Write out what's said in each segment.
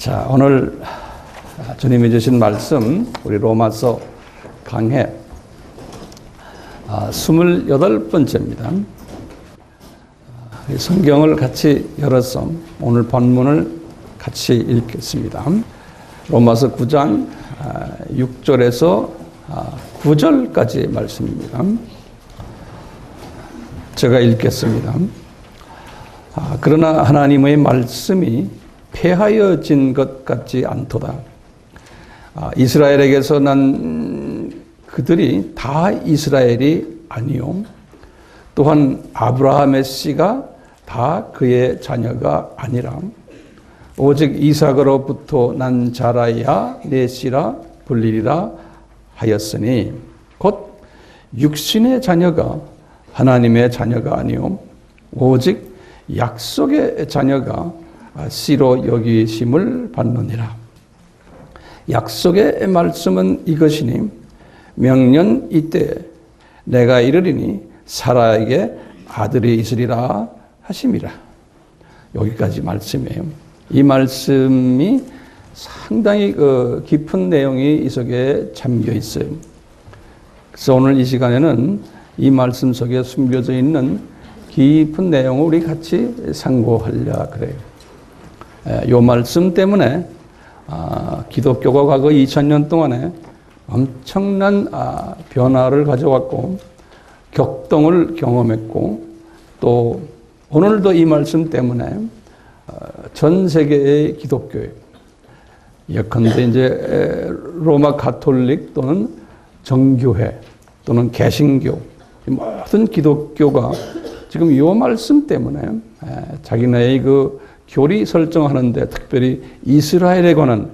자, 오늘 주님이 주신 말씀, 우리 로마서 강해 28번째입니다. 성경을 같이 열어서 오늘 본문을 같이 읽겠습니다. 로마서 9장 6절에서 9절까지 말씀입니다. 제가 읽겠습니다. 그러나 하나님의 말씀이 폐하여진 것 같지 않도다. 이스라엘에게서 난 그들이 다 이스라엘이 아니요, 또한 아브라함의 씨가 다 그의 자녀가 아니라 오직 이삭으로부터 난 자라야 내 씨라 불리리라 하였으니 곧 육신의 자녀가 하나님의 자녀가 아니요 오직 약속의 자녀가 씨로 여기심을 받느니라. 약속의 말씀은 이것이니 명년 이때 내가 이르리니 사라에게 아들이 있으리라 하심이라. 여기까지 말씀이에요. 이 말씀이 상당히 깊은 내용이 이 속에 잠겨 있어요. 그래서 오늘 이 시간에는 이 말씀 속에 숨겨져 있는 깊은 내용을 우리 같이 상고하려 그래요. 이 말씀 때문에 기독교가 과거 2000년 동안에 엄청난 변화를 가져왔고 격동을 경험했고, 또 오늘도 이 말씀 때문에 전 세계의 기독교에, 예컨대 이제 로마 가톨릭 또는 정교회 또는 개신교, 모든 기독교가 지금 이 말씀 때문에 자기네의 그 교리 설정하는데, 특별히 이스라엘에 관한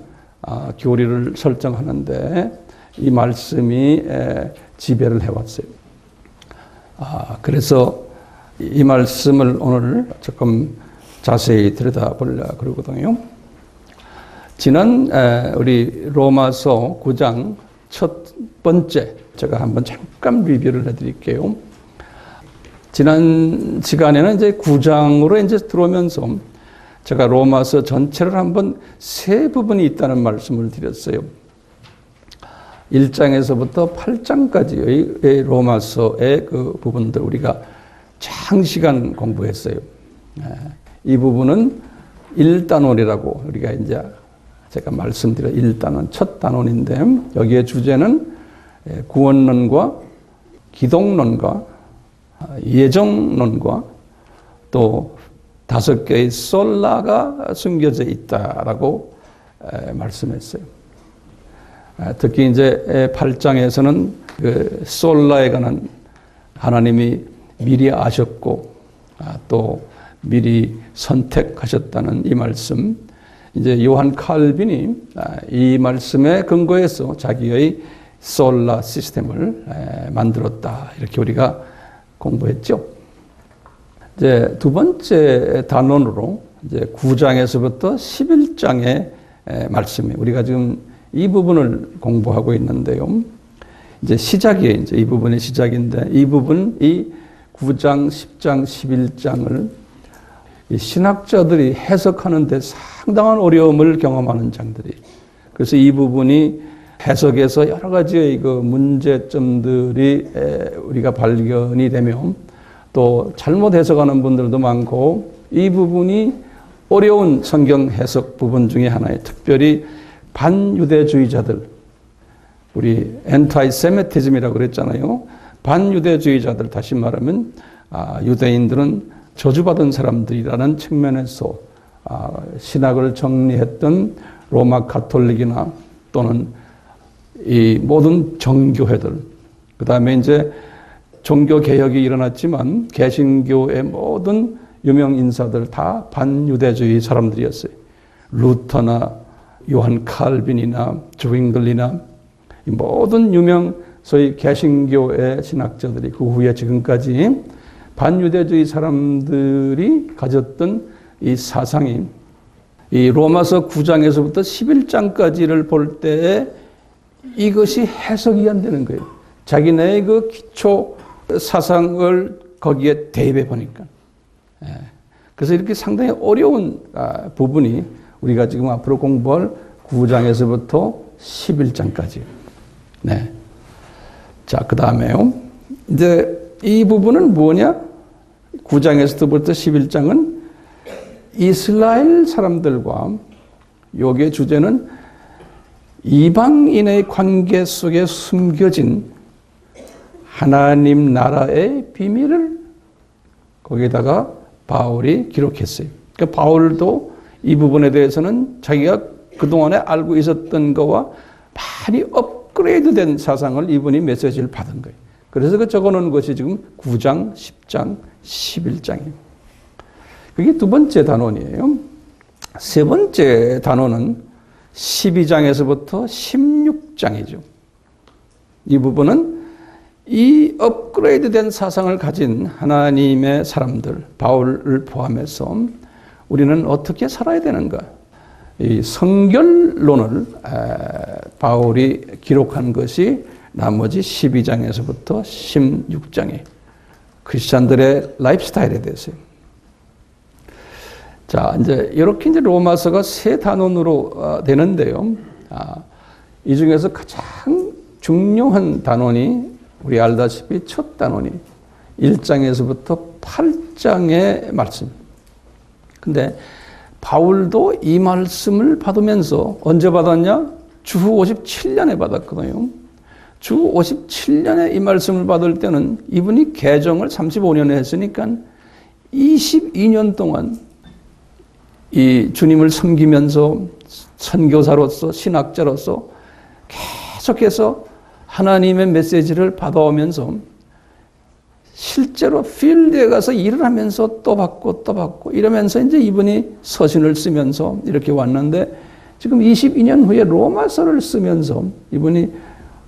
교리를 설정하는데 이 말씀이 지배를 해왔어요. 그래서 이 말씀을 오늘 조금 자세히 들여다보려고 그러거든요. 지난 우리 로마서 9장 첫 번째, 제가 한번 잠깐 리뷰를 해드릴게요. 지난 시간에는 이제 9장으로 이제 들어오면서 제가 로마서 전체를 한번 세 부분이 있다는 말씀을 드렸어요. 1장에서부터 8장까지의 로마서의 그 부분들 우리가 장시간 공부했어요. 이 부분은 1단원이라고 우리가 이제 제가 말씀드려 1단원, 첫 단원인데, 여기에 주제는 구원론과 기독론과 예정론과 또 5개의 솔라가 숨겨져 있다라고 말씀했어요. 특히 이제 8장에서는 그 솔라에 관한 하나님이 미리 아셨고 또 미리 선택하셨다는 이 말씀, 이제 요한 칼빈이 이 말씀에 근거해서 자기의 솔라 시스템을 만들었다, 이렇게 우리가 공부했죠. 이제 두 번째 단원으로 이제 9장에서부터 11장의 말씀이, 우리가 지금 이 부분을 공부하고 있는데요. 이제 시작이에요. 이제 이 부분이 시작인데, 이 부분, 이 9장, 10장, 11장을 신학자들이 해석하는데 상당한 어려움을 경험하는 장들이. 그래서 이 부분이 해석에서 여러 가지의 그 문제점들이 우리가 발견이 되면 또 잘못 해석하는 분들도 많고, 이 부분이 어려운 성경 해석 부분 중에 하나예요. 특별히 반유대주의자들, 우리 엔타이세미티즘이라고 그랬잖아요. 반유대주의자들, 다시 말하면 유대인들은 저주받은 사람들이라는 측면에서 신학을 정리했던 로마 가톨릭이나 또는 이 모든 정교회들, 그 다음에 이제 종교 개혁이 일어났지만 개신교의 모든 유명 인사들 다 반유대주의 사람들이었어요. 루터나 요한 칼빈이나 주윙글리나 모든 유명 소위 개신교의 신학자들이 그 후에 지금까지 반유대주의 사람들이 가졌던 이 사상이, 이 로마서 9장에서부터 11장까지를 볼 때에 이것이 해석이 안 되는 거예요. 자기네의 그 기초 사상을 거기에 대입해 보니까. 그래서 이렇게 상당히 어려운 부분이 우리가 지금 앞으로 공부할 9장에서부터 11장까지. 네. 자, 그 다음에요. 이제 이 부분은 뭐냐? 9장에서부터 11장은 이스라엘 사람들과 여기에 주제는 이방인의 관계 속에 숨겨진 하나님 나라의 비밀을 거기에다가 바울이 기록했어요. 그러니까 바울도 이 부분에 대해서는 자기가 그동안에 알고 있었던 거와 많이 업그레이드된 사상을 이분이 메시지를 받은 거예요. 그래서 그 적어놓은 것이 지금 9장, 10장, 11장이에요. 그게 두 번째 단원이에요. 세 번째 단원은 12장에서부터 16장이죠. 이 부분은 이 업그레이드된 사상을 가진 하나님의 사람들, 바울을 포함해서 우리는 어떻게 살아야 되는가? 이 성결론을 바울이 기록한 것이 나머지 12장에서부터 16장에 크리스찬들의 라이프스타일에 대해서요. 자, 이렇게 로마서가 세 단원으로 되는데요. 이 중에서 가장 중요한 단원이 우리 알다시피 첫 단원이 1장에서부터 8장의 말씀. 근데 바울도 이 말씀을 받으면서 언제 받았냐? 주후 57년에 받았거든요. 주후 57년에 이 말씀을 받을 때는 이분이 개정을 35년에 했으니까 22년 동안 이 주님을 섬기면서 선교사로서 신학자로서 계속해서 하나님의 메시지를 받아오면서 실제로 필드에 가서 일을 하면서 또 받고 이러면서 이제 이분이 서신을 쓰면서 이렇게 왔는데 지금 22년 후에 로마서를 쓰면서 이분이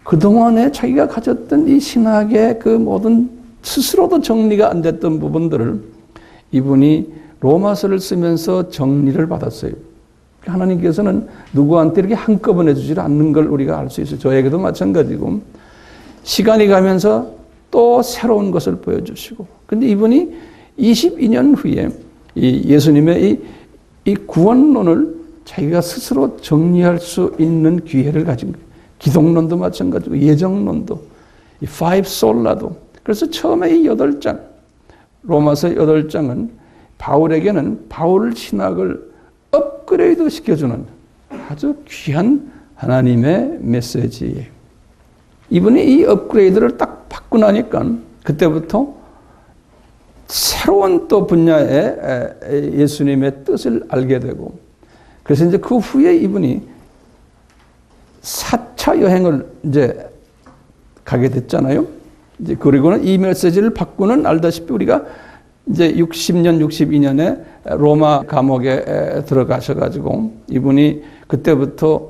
그동안에 자기가 가졌던 이 신학의 그 모든 스스로도 정리가 안 됐던 부분들을 이분이 로마서를 쓰면서 정리를 받았어요. 하나님께서는 누구한테 이렇게 한꺼번에 주지 않는 걸 우리가 알 수 있어요. 저에게도 마찬가지고 시간이 가면서 또 새로운 것을 보여주시고 근데 이분이 22년 후에 이 예수님의 이 구원론을 자기가 스스로 정리할 수 있는 기회를 가진 거예요. 기독론도 마찬가지고 예정론도 이 파이브 솔라도 그래서 처음에 이 8장 로마서 8장은 바울에게는 바울 신학을 업그레이드 시켜주는 아주 귀한 하나님의 메시지예요. 이분이 이 업그레이드를 딱 받고 나니까 그때부터 새로운 또 분야의 예수님의 뜻을 알게 되고 그래서 이제 그 후에 이분이 4차 여행을 이제 가게 됐잖아요. 이제 그리고는 이 메시지를 받고는 알다시피 우리가 이제 60년, 62년에 로마 감옥에 들어가셔가지고 이분이 그때부터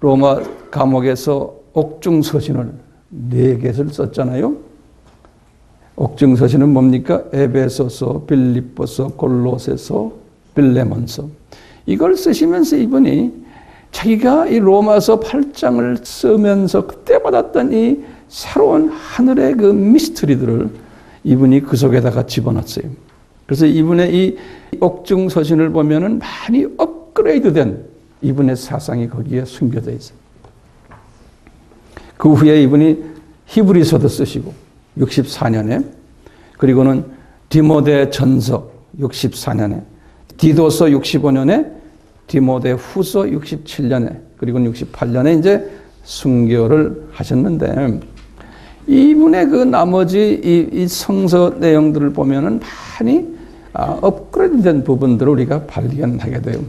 로마 감옥에서 옥중서신을 4개를 썼잖아요. 옥중서신은 뭡니까? 에베소서, 빌립보서, 골로새서, 빌레몬서. 이걸 쓰시면서 이분이 자기가 이 로마서 8장을 쓰면서 그때 받았던 이 새로운 하늘의 그 미스터리들을 이분이 그 속에다가 집어넣었어요. 그래서 이분의 이 옥중서신을 보면은 많이 업그레이드된 이분의 사상이 거기에 숨겨져 있어요. 그 후에 이분이 히브리서도 쓰시고 64년에 그리고는 디모데 전서 64년에 디도서 65년에 디모데 후서 67년에 그리고 68년에 이제 순교를 하셨는데 이분의 그 나머지 이 성서 내용들을 보면은 많이 업그레이드된 부분들을 우리가 발견하게 돼요.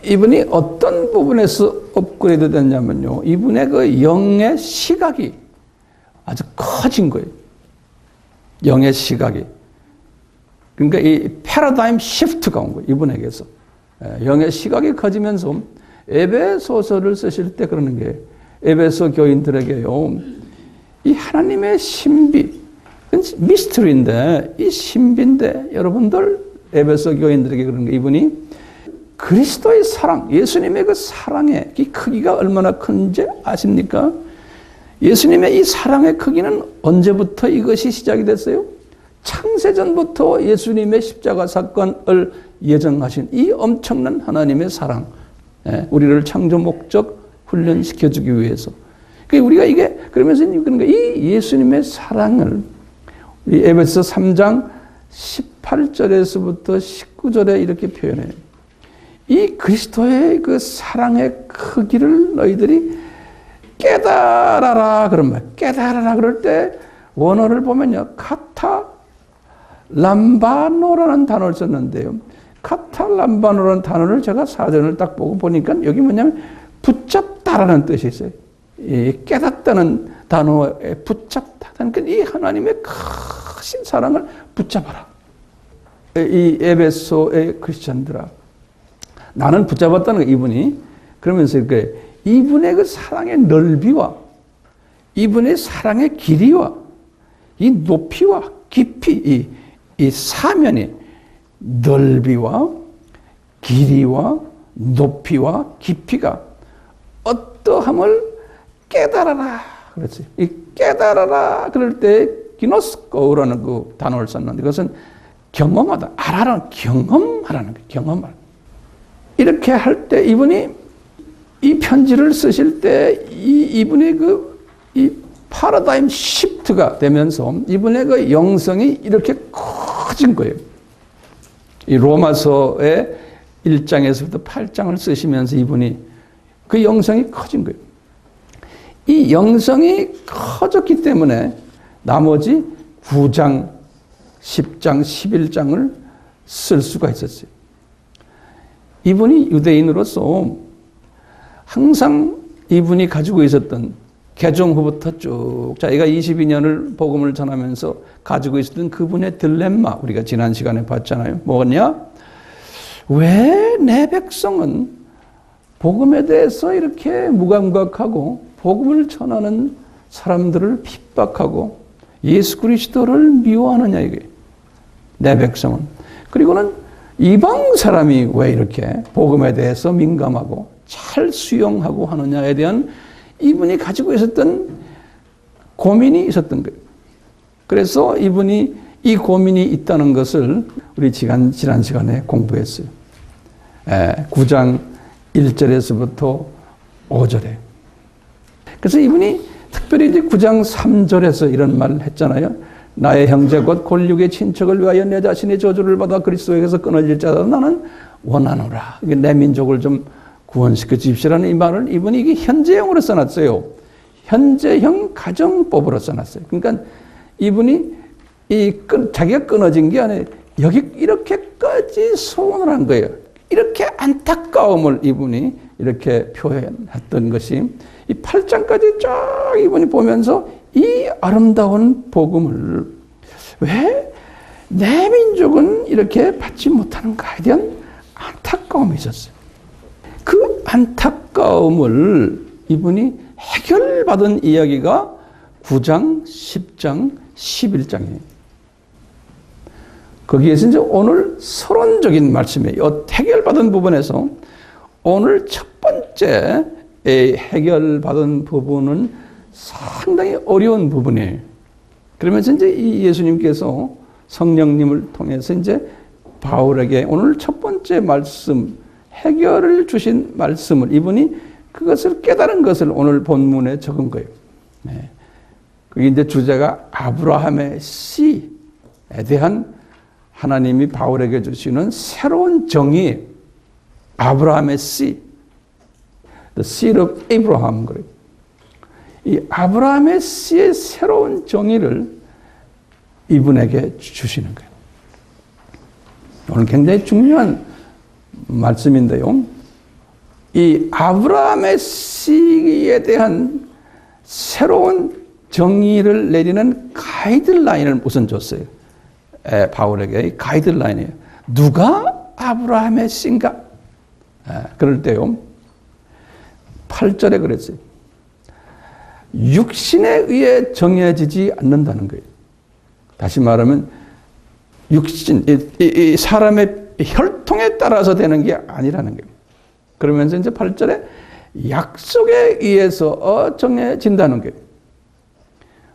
이분이 어떤 부분에서 업그레이드 됐냐면요. 이분의 그 영의 시각이 아주 커진 거예요. 영의 시각이. 그러니까 이 패러다임 시프트가 온 거예요. 이분에게서. 영의 시각이 커지면서 에베소서를 쓰실 때 그러는 게 에베소 교인들에게요. 이 하나님의 신비, 미스터리인데 이 신비인데 여러분들 에베소 교인들에게 그러는 게 이분이 그리스도의 사랑, 예수님의 그 사랑의 이 크기가 얼마나 큰지 아십니까? 예수님의 이 사랑의 크기는 언제부터 이것이 시작이 됐어요? 창세전부터 예수님의 십자가 사건을 예정하신 이 엄청난 하나님의 사랑, 우리를 창조 목적 훈련시켜주기 위해서. 우리가 이게, 그러면서 그러니까 이 예수님의 사랑을 우리 에베소 3장 18절에서부터 19절에 이렇게 표현해요. 이 그리스도의 그 사랑의 크기를 너희들이 깨달아라. 그런 말. 깨달아라. 그럴 때 원어를 보면요. 카탈람바노라는 단어를 썼는데요. 카탈람바노라는 단어를 제가 사전을 딱 보고 보니까 여기 뭐냐면 붙잡다라는 뜻이 있어요. 이 깨닫다는 단어에 붙잡다. 그러니까 이 하나님의 크신 사랑을 붙잡아라. 이 에베소의 크리스천들아. 나는 붙잡았다는 거, 이분이. 그러면서 이분의 그 사랑의 넓이와 이분의 사랑의 길이와 이 높이와 깊이, 이 사면이 넓이와 길이와 높이와 깊이가 어떠함을 깨달아라. 그렇지. 이 깨달아라. 그럴 때 기노스코라는 그 단어를 썼는데 그것은 경험하다. 알아라는 경험하라는 거예요. 경험하라. 이렇게 할 때 이분이 이 편지를 쓰실 때 이분의 이 파라다임 시프트가 되면서 이분의 그 영성이 이렇게 커진 거예요. 이 로마서의 1장에서부터 8장을 쓰시면서 이분이 그 영성이 커진 거예요. 이 영성이 커졌기 때문에 나머지 9장, 10장, 11장을 쓸 수가 있었어요. 이분이 유대인으로서 항상 이분이 가지고 있었던 개종 후부터 쭉 자기가 22년을 복음을 전하면서 가지고 있었던 그분의 딜레마 우리가 지난 시간에 봤잖아요. 뭐냐? 왜 내 백성은 복음에 대해서 이렇게 무감각하고 복음을 전하는 사람들을 핍박하고 예수 그리스도를 미워하느냐 이게. 내 백성은. 그리고는 이방 사람이 왜 이렇게 복음에 대해서 민감하고 잘 수용하고 하느냐에 대한 이분이 가지고 있었던 고민이 있었던 거예요. 그래서 이분이 이 고민이 있다는 것을 우리 지난 시간에 공부했어요. 9장 1절에서부터 5절에. 그래서 이분이 특별히 이제 9장 3절에서 이런 말을 했잖아요. 나의 형제 곧 골육의 친척을 위하여 내 자신의 저주를 받아 그리스도에게서 끊어질 자다 나는 원하노라. 내 민족을 좀 구원시켜 주십시오라는 이 말을 이분이 이게 현재형으로 써놨어요. 현재형 가정법으로 써놨어요. 그러니까 이분이 자기가 끊어진 게 아니라 여기 이렇게까지 소원을 한 거예요. 이렇게 안타까움을 이분이 이렇게 표현했던 것이 이 8장까지 쫙 이분이 보면서 이 아름다운 복음을 왜 내 민족은 이렇게 받지 못하는가에 대한 안타까움이 있었어요. 그 안타까움을 이분이 해결받은 이야기가 9장, 10장, 11장이에요. 거기에서 이제 오늘 서론적인 말씀이에요. 해결받은 부분에서 오늘 첫 번째 해결받은 부분은 상당히 어려운 부분이에요. 그러면서 이제 이 예수님께서 성령님을 통해서 이제 바울에게 오늘 첫 번째 말씀, 해결을 주신 말씀을 이분이 그것을 깨달은 것을 오늘 본문에 적은 거예요. 그게 이제 주제가 아브라함의 씨에 대한 하나님이 바울에게 주시는 새로운 정의, 아브라함의 씨, the seed of Abraham. 그래요. 이 아브라함의 씨의 새로운 정의를 이분에게 주시는 거예요. 오늘 굉장히 중요한 말씀인데요. 이 아브라함의 씨에 대한 새로운 정의를 내리는 가이드라인을 우선 줬어요. 바울에게 가이드라인이에요. 누가 아브라함의 씨인가? 그럴 때요. 8절에 그랬어요. 육신에 의해 정해지지 않는다는 거예요. 다시 말하면 육신, 이 사람의 혈통에 따라서 되는 게 아니라는 거예요. 그러면서 이제 8절에 약속에 의해서 정해진다는 거예요.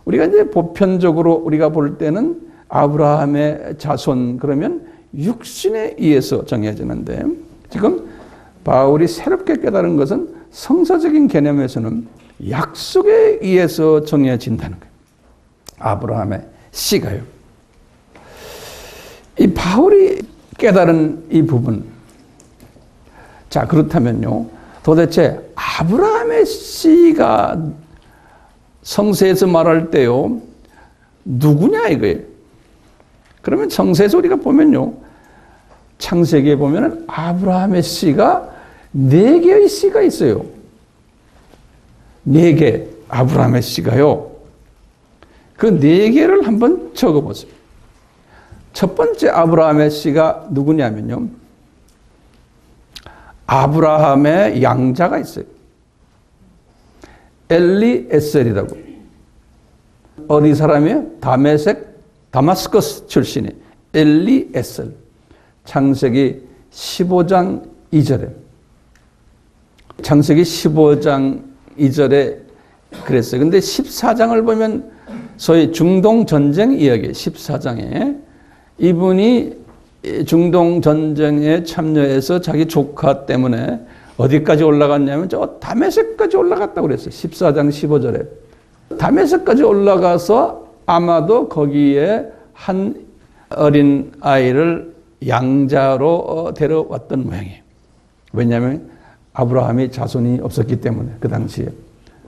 우리가 이제 보편적으로 우리가 볼 때는 아브라함의 자손 그러면 육신에 의해서 정해지는데 지금 바울이 새롭게 깨달은 것은 성서적인 개념에서는 약속에 의해서 정해진다는 거예요. 아브라함의 씨가요. 이 바울이 깨달은 이 부분. 자, 그렇다면요. 도대체 아브라함의 씨가 성서에서 말할 때요. 누구냐 이거예요. 그러면 성서에서 우리가 보면요. 창세기에 보면은 아브라함의 씨가 4개의 씨가 있어요. 4개 아브라함의 씨가요. 그 4개를 한번 적어보세요. 첫 번째 아브라함의 씨가 누구냐면요. 아브라함의 양자가 있어요. 엘리에셀이라고. 어디 사람이에요? 다마스커스 출신이 엘리에셀. 창세기 15장 2절에. 창세기 15장 2절에 그랬어요. 근데 14장을 보면 소위 중동 전쟁 이야기 14장에 이분이 중동 전쟁에 참여해서 자기 조카 때문에 어디까지 올라갔냐면 저 다메섹까지 올라갔다고 그랬어요. 14장 15절에. 다메섹까지 올라가서 아마도 거기에 한 어린 아이를 양자로 데려왔던 모양이에요. 왜냐하면 아브라함이 자손이 없었기 때문에 그 당시에.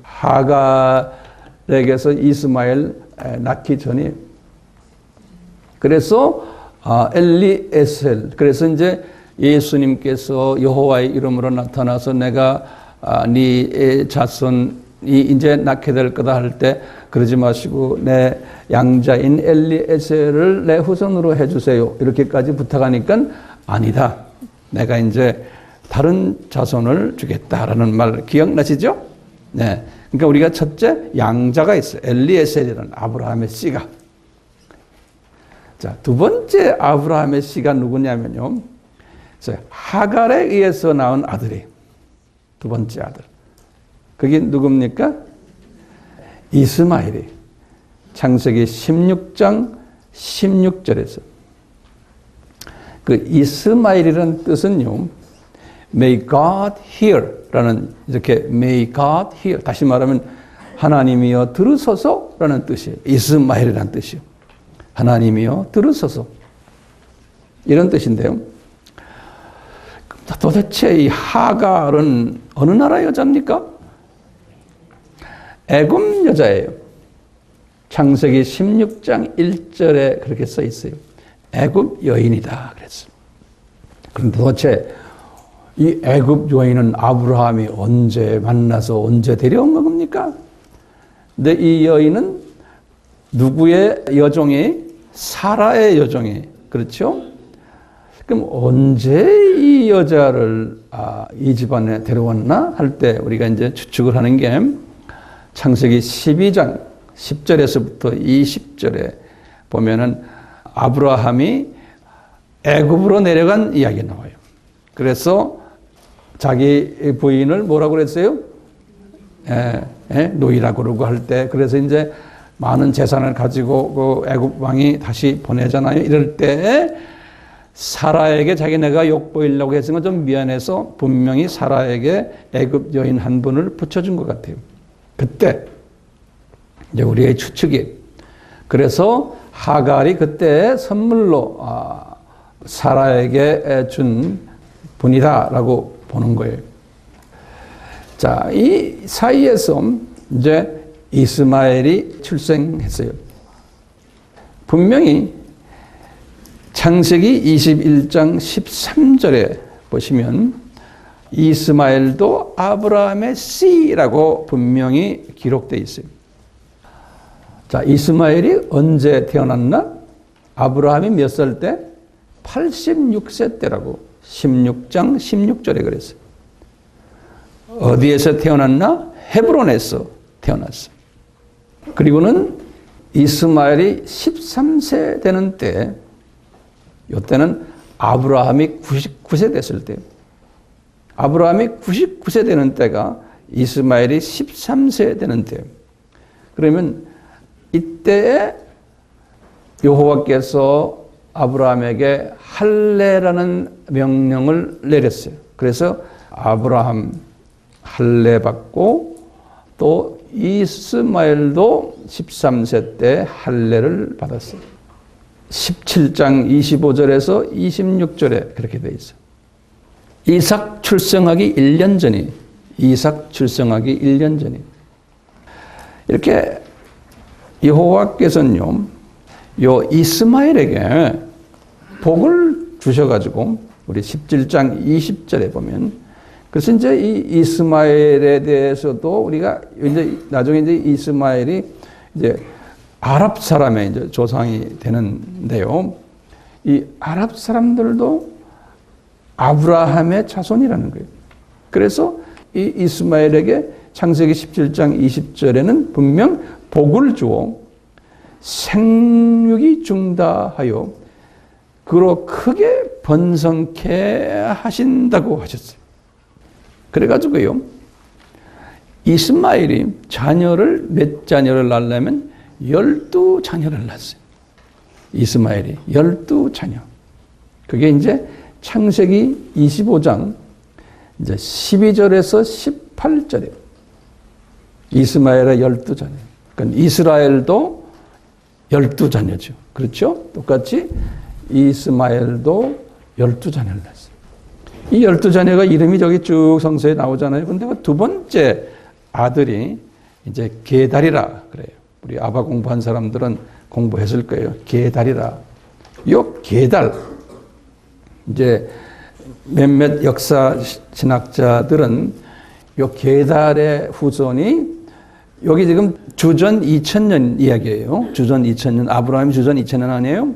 하갈에게서 이스마엘 낳기 전에. 그래서 엘리에셀. 그래서 이제 예수님께서 여호와의 이름으로 나타나서 내가 네 자손이 이제 낳게 될 거다 할 때 그러지 마시고 내 양자인 엘리에셀을 내 후손으로 해주세요. 이렇게까지 부탁하니까 아니다. 내가 이제 다른 자손을 주겠다라는 말 기억나시죠? 네. 그러니까 우리가 첫째 양자가 있어요. 엘리에셀이라는 아브라함의 씨가. 자, 두 번째 아브라함의 씨가 누구냐면요. 하갈에 의해서 낳은 아들이 두 번째 아들. 그게 누굽니까? 이스마엘이. 창세기 16장 16절에서. 그 이스마엘이라는 뜻은요. May God hear 라는 이렇게 May God hear. 다시 말하면 하나님이여 들으소서라는 뜻이에요. 이스마엘이라는 뜻이요. 하나님이여 들으소서. 이런 뜻인데요. 도대체 이 하갈은 어느 나라 여자입니까? 애굽 여자예요. 창세기 16장 1절에 그렇게 써 있어요. 애굽 여인이다 그랬어요. 그런데 도대체 이 애굽 여인은 아브라함이 언제 만나서 언제 데려온 겁니까? 근데 이 여인은 누구의 여종이? 사라의 여종이. 그렇죠? 그럼 언제 이 여자를 이 집안에 데려왔나 할 때 우리가 이제 추측을 하는 게 창세기 12장 10절에서부터 20절에 보면은 아브라함이 애굽으로 내려간 이야기 나와요. 그래서 자기 부인을 뭐라고 그랬어요? 노이라고 그러고 할 때 그래서 이제 많은 재산을 가지고 그 애굽 왕이 다시 보내잖아요. 이럴 때 사라에게 자기네가 욕보이려고 했은 건 좀 미안해서 분명히 사라에게 애굽 여인 한 분을 붙여준 것 같아요. 그때 이제 우리의 추측이. 그래서 하갈이 그때 선물로 사라에게 준 분이다라고 보는 거예요. 자, 이 사이에서 이제 이스마엘이 출생했어요. 분명히 창세기 21장 13절에 보시면 이스마엘도 아브라함의 씨라고 분명히 기록되어 있어요. 자, 이스마엘이 언제 태어났나? 아브라함이 몇 살 때? 86세 때라고 16장 16절에 그랬어요. 어디에서 태어났나? 헤브론에서 태어났어요. 그리고는 이스마엘이 13세 되는 때, 이때는 아브라함이 99세 됐을 때, 아브라함이 99세 되는 때가 이스마엘이 13세 되는 때. 그러면 이때에 여호와께서 아브라함에게 할례라는 명령을 내렸어요. 그래서 아브라함 할례 받고 또 이스마엘도 13세 때 할례를 받았어요. 17장 25절에서 26절에 그렇게 돼 있어요. 이삭 출생하기 1년 전이 이렇게 여호와께서는요, 요 이스마엘에게 복을 주셔가지고 우리 17장 20절에 보면, 그래서 이제 이 이스마엘에 대해서도 우리가 이제 나중에 이제 이스마엘이 이제 아랍 사람의 이제 조상이 되는데요. 이 아랍 사람들도 아브라함의 자손이라는 거예요. 그래서 이 이스마엘에게 창세기 17장 20절에는 분명 복을 주어 생육이 중다하여 그로 크게 번성케 하신다고 하셨어요. 그래가지고요, 이스마엘이 몇 자녀를 낳으려면 12자녀를 낳았어요. 이스마엘이 12자녀. 그게 이제 창세기 25장 이제 12절에서 18절에 이스마엘의 12자녀. 그러니까 이스라엘도 12자녀죠. 그렇죠? 똑같이 이스마엘도 12자녀를 낳았어요. 이 12자녀가 이름이 저기 쭉 성서에 나오잖아요. 근데 그 두 번째 아들이 이제 게달이라 그래요. 우리 아바 공부한 사람들은 공부했을 거예요. 게달이라. 요 게달. 이제 몇몇 역사 신학자들은 요 게달의 후손이 여기 지금 주전 2000년 이야기예요. 주전 2000년. 아브라함이 주전 2000년 아니에요?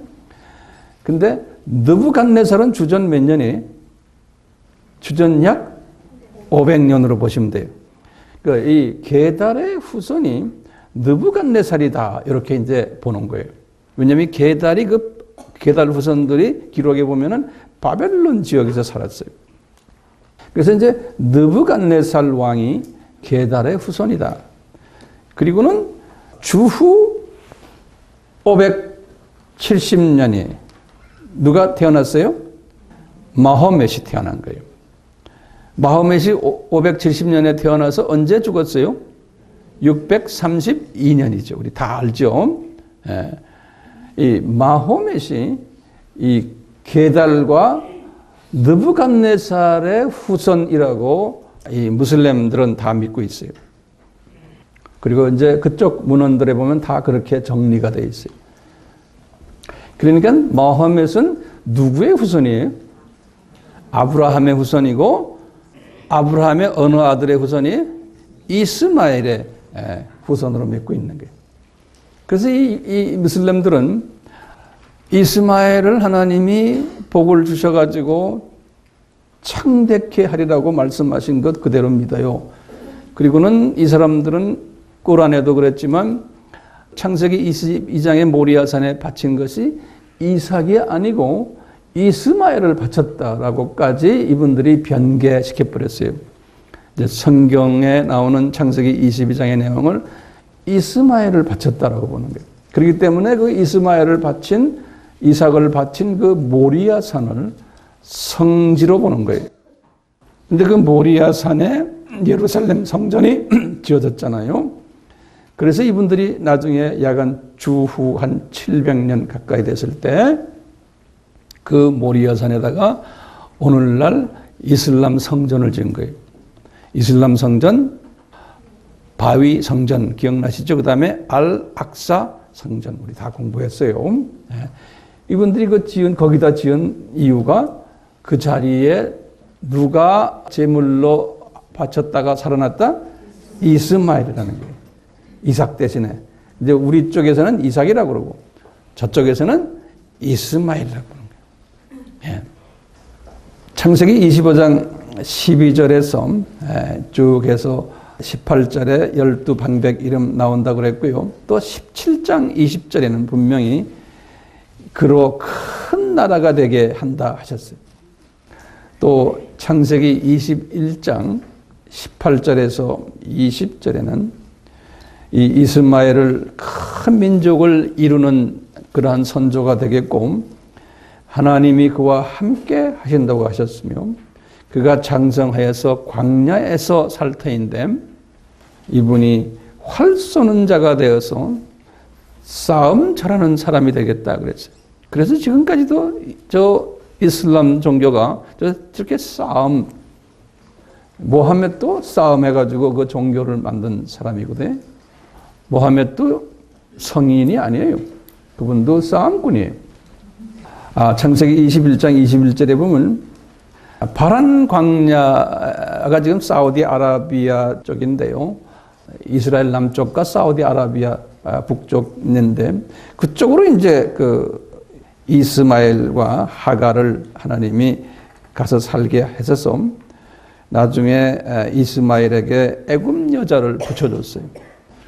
근데 느부갓네살은 주전 몇 년이에요? 주전 약 500년으로 보시면 돼요. 그러니까 이 게달의 후손이 느부갓네살이다 이렇게 이제 보는 거예요. 왜냐하면 게달 후손들이 기록에 보면은 바벨론 지역에서 살았어요. 그래서 이제 느부갓네살 왕이 게달의 후손이다. 그리고는 주후 570년이 누가 태어났어요? 마호멧이 태어난 거예요. 마호멧이 570년에 태어나서 언제 죽었어요? 632년이죠. 우리 다 알죠? 예. 이 마호멧이 이 게달과 느부갓네살의 후손이라고 이 무슬림들은 다 믿고 있어요. 그리고 이제 그쪽 문헌들에 보면 다 그렇게 정리가 되어 있어요. 그러니까 마호멧은 누구의 후손이에요? 아브라함의 후손이고, 아브라함의 어느 아들의 후손이? 이스마엘의 후손으로 믿고 있는 거예요. 그래서 이 무슬림들은 이스마엘을 하나님이 복을 주셔가지고 창대케 하리라고 말씀하신 것 그대로 믿어요. 그리고는 이 사람들은 꾸란에도 그랬지만 창세기 22장의 모리아산에 바친 것이 이삭이 아니고 이스마엘을 바쳤다라고까지 이분들이 변개시켜버렸어요. 이제 성경에 나오는 창세기 22장의 내용을 이스마엘을 바쳤다라고 보는 거예요. 그렇기 때문에 그 이스마엘을 바친, 이삭을 바친 그 모리아산을 성지로 보는 거예요. 근데 그 모리아산에 예루살렘 성전이 지어졌잖아요. 그래서 이분들이 나중에 약간 주후 한 700년 가까이 됐을 때 그 모리아산에다가 오늘날 이슬람 성전을 지은 거예요. 이슬람 성전, 바위 성전 기억나시죠? 그 다음에 알-악사 성전 우리 다 공부했어요. 이분들이 거기다 지은 이유가 그 자리에 누가 제물로 바쳤다가 살아났다? 이스마엘이라는 거예요. 이삭 대신에. 이제 우리 쪽에서는 이삭이라고 그러고 저쪽에서는 이스마엘이라고 그러는 거예요. 예. 창세기 25장 12절에서 쭉 해서 18절에 12방백 이름 나온다고 그랬고요. 또 17장 20절에는 분명히 그로 큰 나라가 되게 한다 하셨어요. 또 창세기 21장 18절에서 20절에는 이 이스마엘을 큰 민족을 이루는 그러한 선조가 되겠고, 하나님이 그와 함께 하신다고 하셨으며 그가 장성하여서 광야에서 살 터인데 이분이 활 쏘는 자가 되어서 싸움 잘하는 사람이 되겠다 그랬어요. 그래서 지금까지도 저 이슬람 종교가 저렇게 싸움, 모하메도 싸움해가지고 그 종교를 만든 사람이거든요. 모하메도 성인이 아니에요. 그분도 싸움꾼이에요. 창세기 21장 21절에 보면 바란 광야가 지금 사우디아라비아 쪽인데요. 이스라엘 남쪽과 사우디아라비아 북쪽 있는데 그쪽으로 이제 그 이스마엘과 하갈을 하나님이 가서 살게 하셔서 나중에 이스마엘에게 애굽 여자를 붙여줬어요.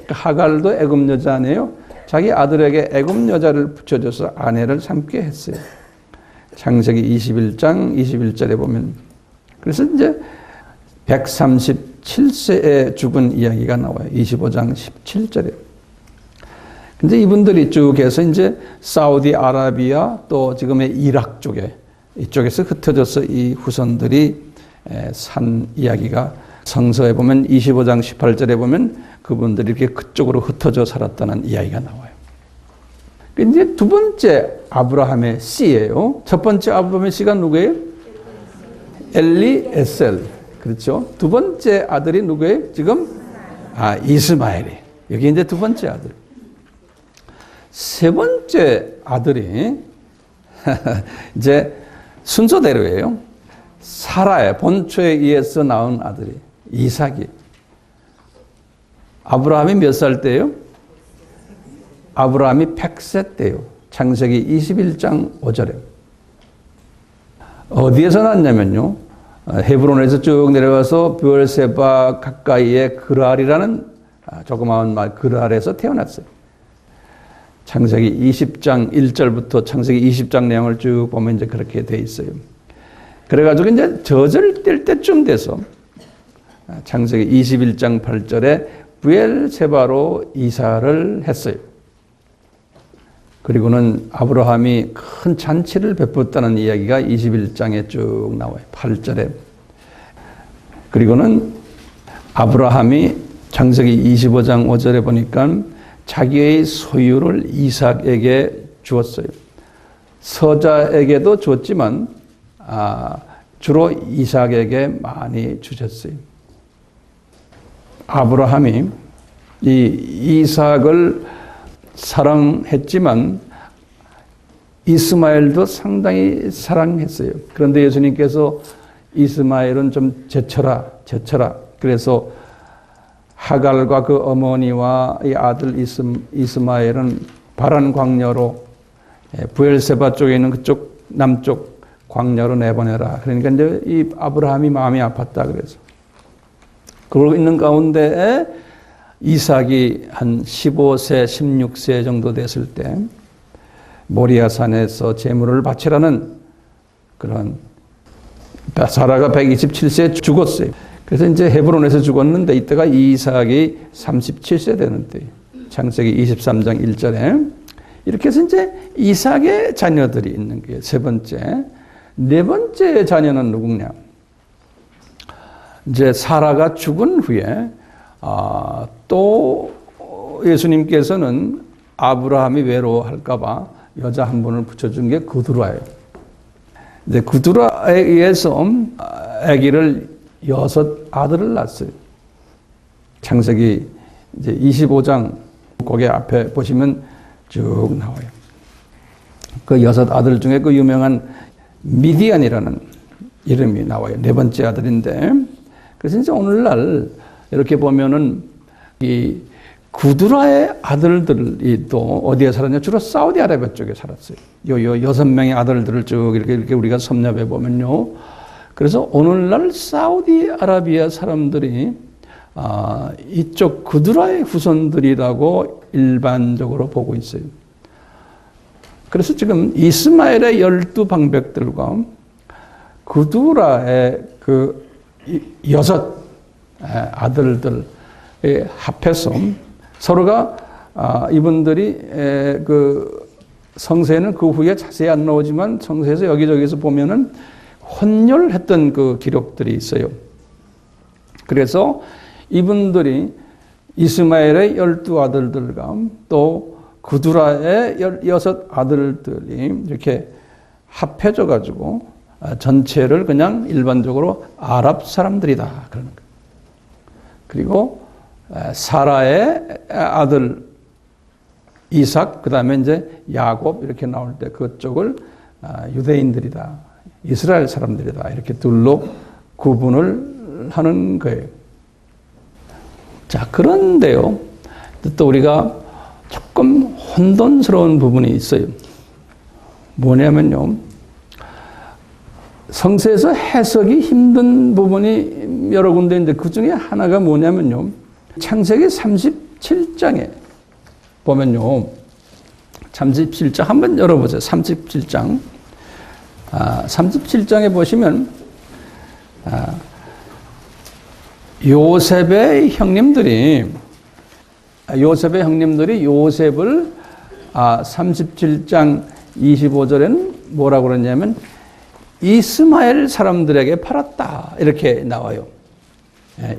하갈도 애굽 여자 아니에요. 자기 아들에게 애굽 여자를 붙여줘서 아내를 삼게 했어요. 창세기 21장 21절에 보면 그래서 이제 137세에 죽은 이야기가 나와요. 25장 17절에. 근데 이분들이 쭉 해서 이제 사우디아라비아 또 지금의 이락 쪽에 이쪽에서 흩어져서 이 후손들이 산 이야기가 성서에 보면 25장 18절에 보면 그분들이 이렇게 그쪽으로 흩어져 살았다는 이야기가 나와요. 이제 두 번째 아브라함의 씨예요. 첫 번째 아브라함의 씨가 누구예요? 엘리에셀. 그렇죠. 두 번째 아들이 누구예요? 지금 이스마엘이. 여기 이제 두 번째 아들. 세 번째 아들이 이제 순서대로예요. 사라의 본초에 의해서 낳은 아들이 이삭이. 아브라함이 몇 살 때예요? 아브라함이 100세 때요. 창세기 21장 5절에. 어디에서 났냐면요. 헤브론에서 쭉 내려가서 브엘세바 가까이의 그랄이라는 조그마한 마을 그랄에서 태어났어요. 창세기 20장 1절부터 창세기 20장 내용을 쭉 보면 이제 그렇게 돼 있어요. 그래가지고 이제 젖을 뗄 때쯤 돼서 창세기 21장 8절에 브엘세바로 이사를 했어요. 그리고는 아브라함이 큰 잔치를 베풀었다는 이야기가 21장에 쭉 나와요. 8절에. 그리고는 아브라함이 창세기 25장 5절에 보니까 자기의 소유를 이삭에게 주었어요. 서자에게도 줬지만 주로 이삭에게 많이 주셨어요. 아브라함이 이 이삭을 사랑했지만 이스마엘도 상당히 사랑했어요. 그런데 예수님께서 이스마엘은 좀 제쳐라. 그래서 하갈과 그 어머니와 이 아들 이스마엘은 바란 광야로 브엘세바 쪽에 있는 그쪽 남쪽 광야로 내보내라. 그러니까 이제 이 아브라함이 마음이 아팠다 그래서 그러고 있는 가운데 이삭이 한 15세, 16세 정도 됐을 때 모리아산에서 제물을 바치라는 그런 사라가 127세에 죽었어요. 그래서 이제 헤브론에서 죽었는데 이때가 이삭이 37세 되는 때 창세기 23장 1절에 이렇게 해서 이제 이삭의 자녀들이 있는 게 세 번째. 네 번째 자녀는 누구냐? 이제 사라가 죽은 후에 또 예수님께서는 아브라함이 외로워할까봐 여자 한 분을 붙여준 게 구두라예요. 이제 구두라에 의해서 아기를 6 아들을 낳았어요. 창세기 이제 25장 거기 앞에 보시면 쭉 나와요. 그 6 아들 중에 그 유명한 미디안이라는 이름이 나와요. 네 번째 아들인데 그래서 이제 오늘날 이렇게 보면은 이 구두라의 아들들이 또 어디에 살았냐? 주로 사우디아라비아 쪽에 살았어요. 요 6명의 아들들을 쭉 이렇게 우리가 섭렵해 보면요. 그래서 오늘날 사우디아라비아 사람들이 이쪽 구두라의 후손들이라고 일반적으로 보고 있어요. 그래서 지금 이스마엘의 12방백들과 구두라의 그 6 아들들 합해서 서로가 이분들이 그 성서에는 그 후에 자세히 안 나오지만 성서에서 여기저기서 보면은 혼혈했던 그 기록들이 있어요. 그래서 이분들이 이스마엘의 12아들들과 또 구두라의 16아들들이 이렇게 합해져 가지고 전체를 그냥 일반적으로 아랍 사람들이다 그러는 거예요. 그리고 사라의 아들 이삭, 그 다음에 이제 야곱 이렇게 나올 때 그쪽을 유대인들이다, 이스라엘 사람들이다 이렇게 둘로 구분을 하는 거예요. 자, 그런데요, 또 우리가 조금 혼돈스러운 부분이 있어요. 뭐냐면요, 성서에서 해석이 힘든 부분이 여러 군데 있는데 그 중에 하나가 뭐냐면요, 창세기 37장에 보면요, 37장 한번 열어보세요. 37장. 37장에 보시면 요셉의 형님들이 요셉을 37장 25절에는 뭐라고 그러냐면 이스마엘 사람들에게 팔았다 이렇게 나와요.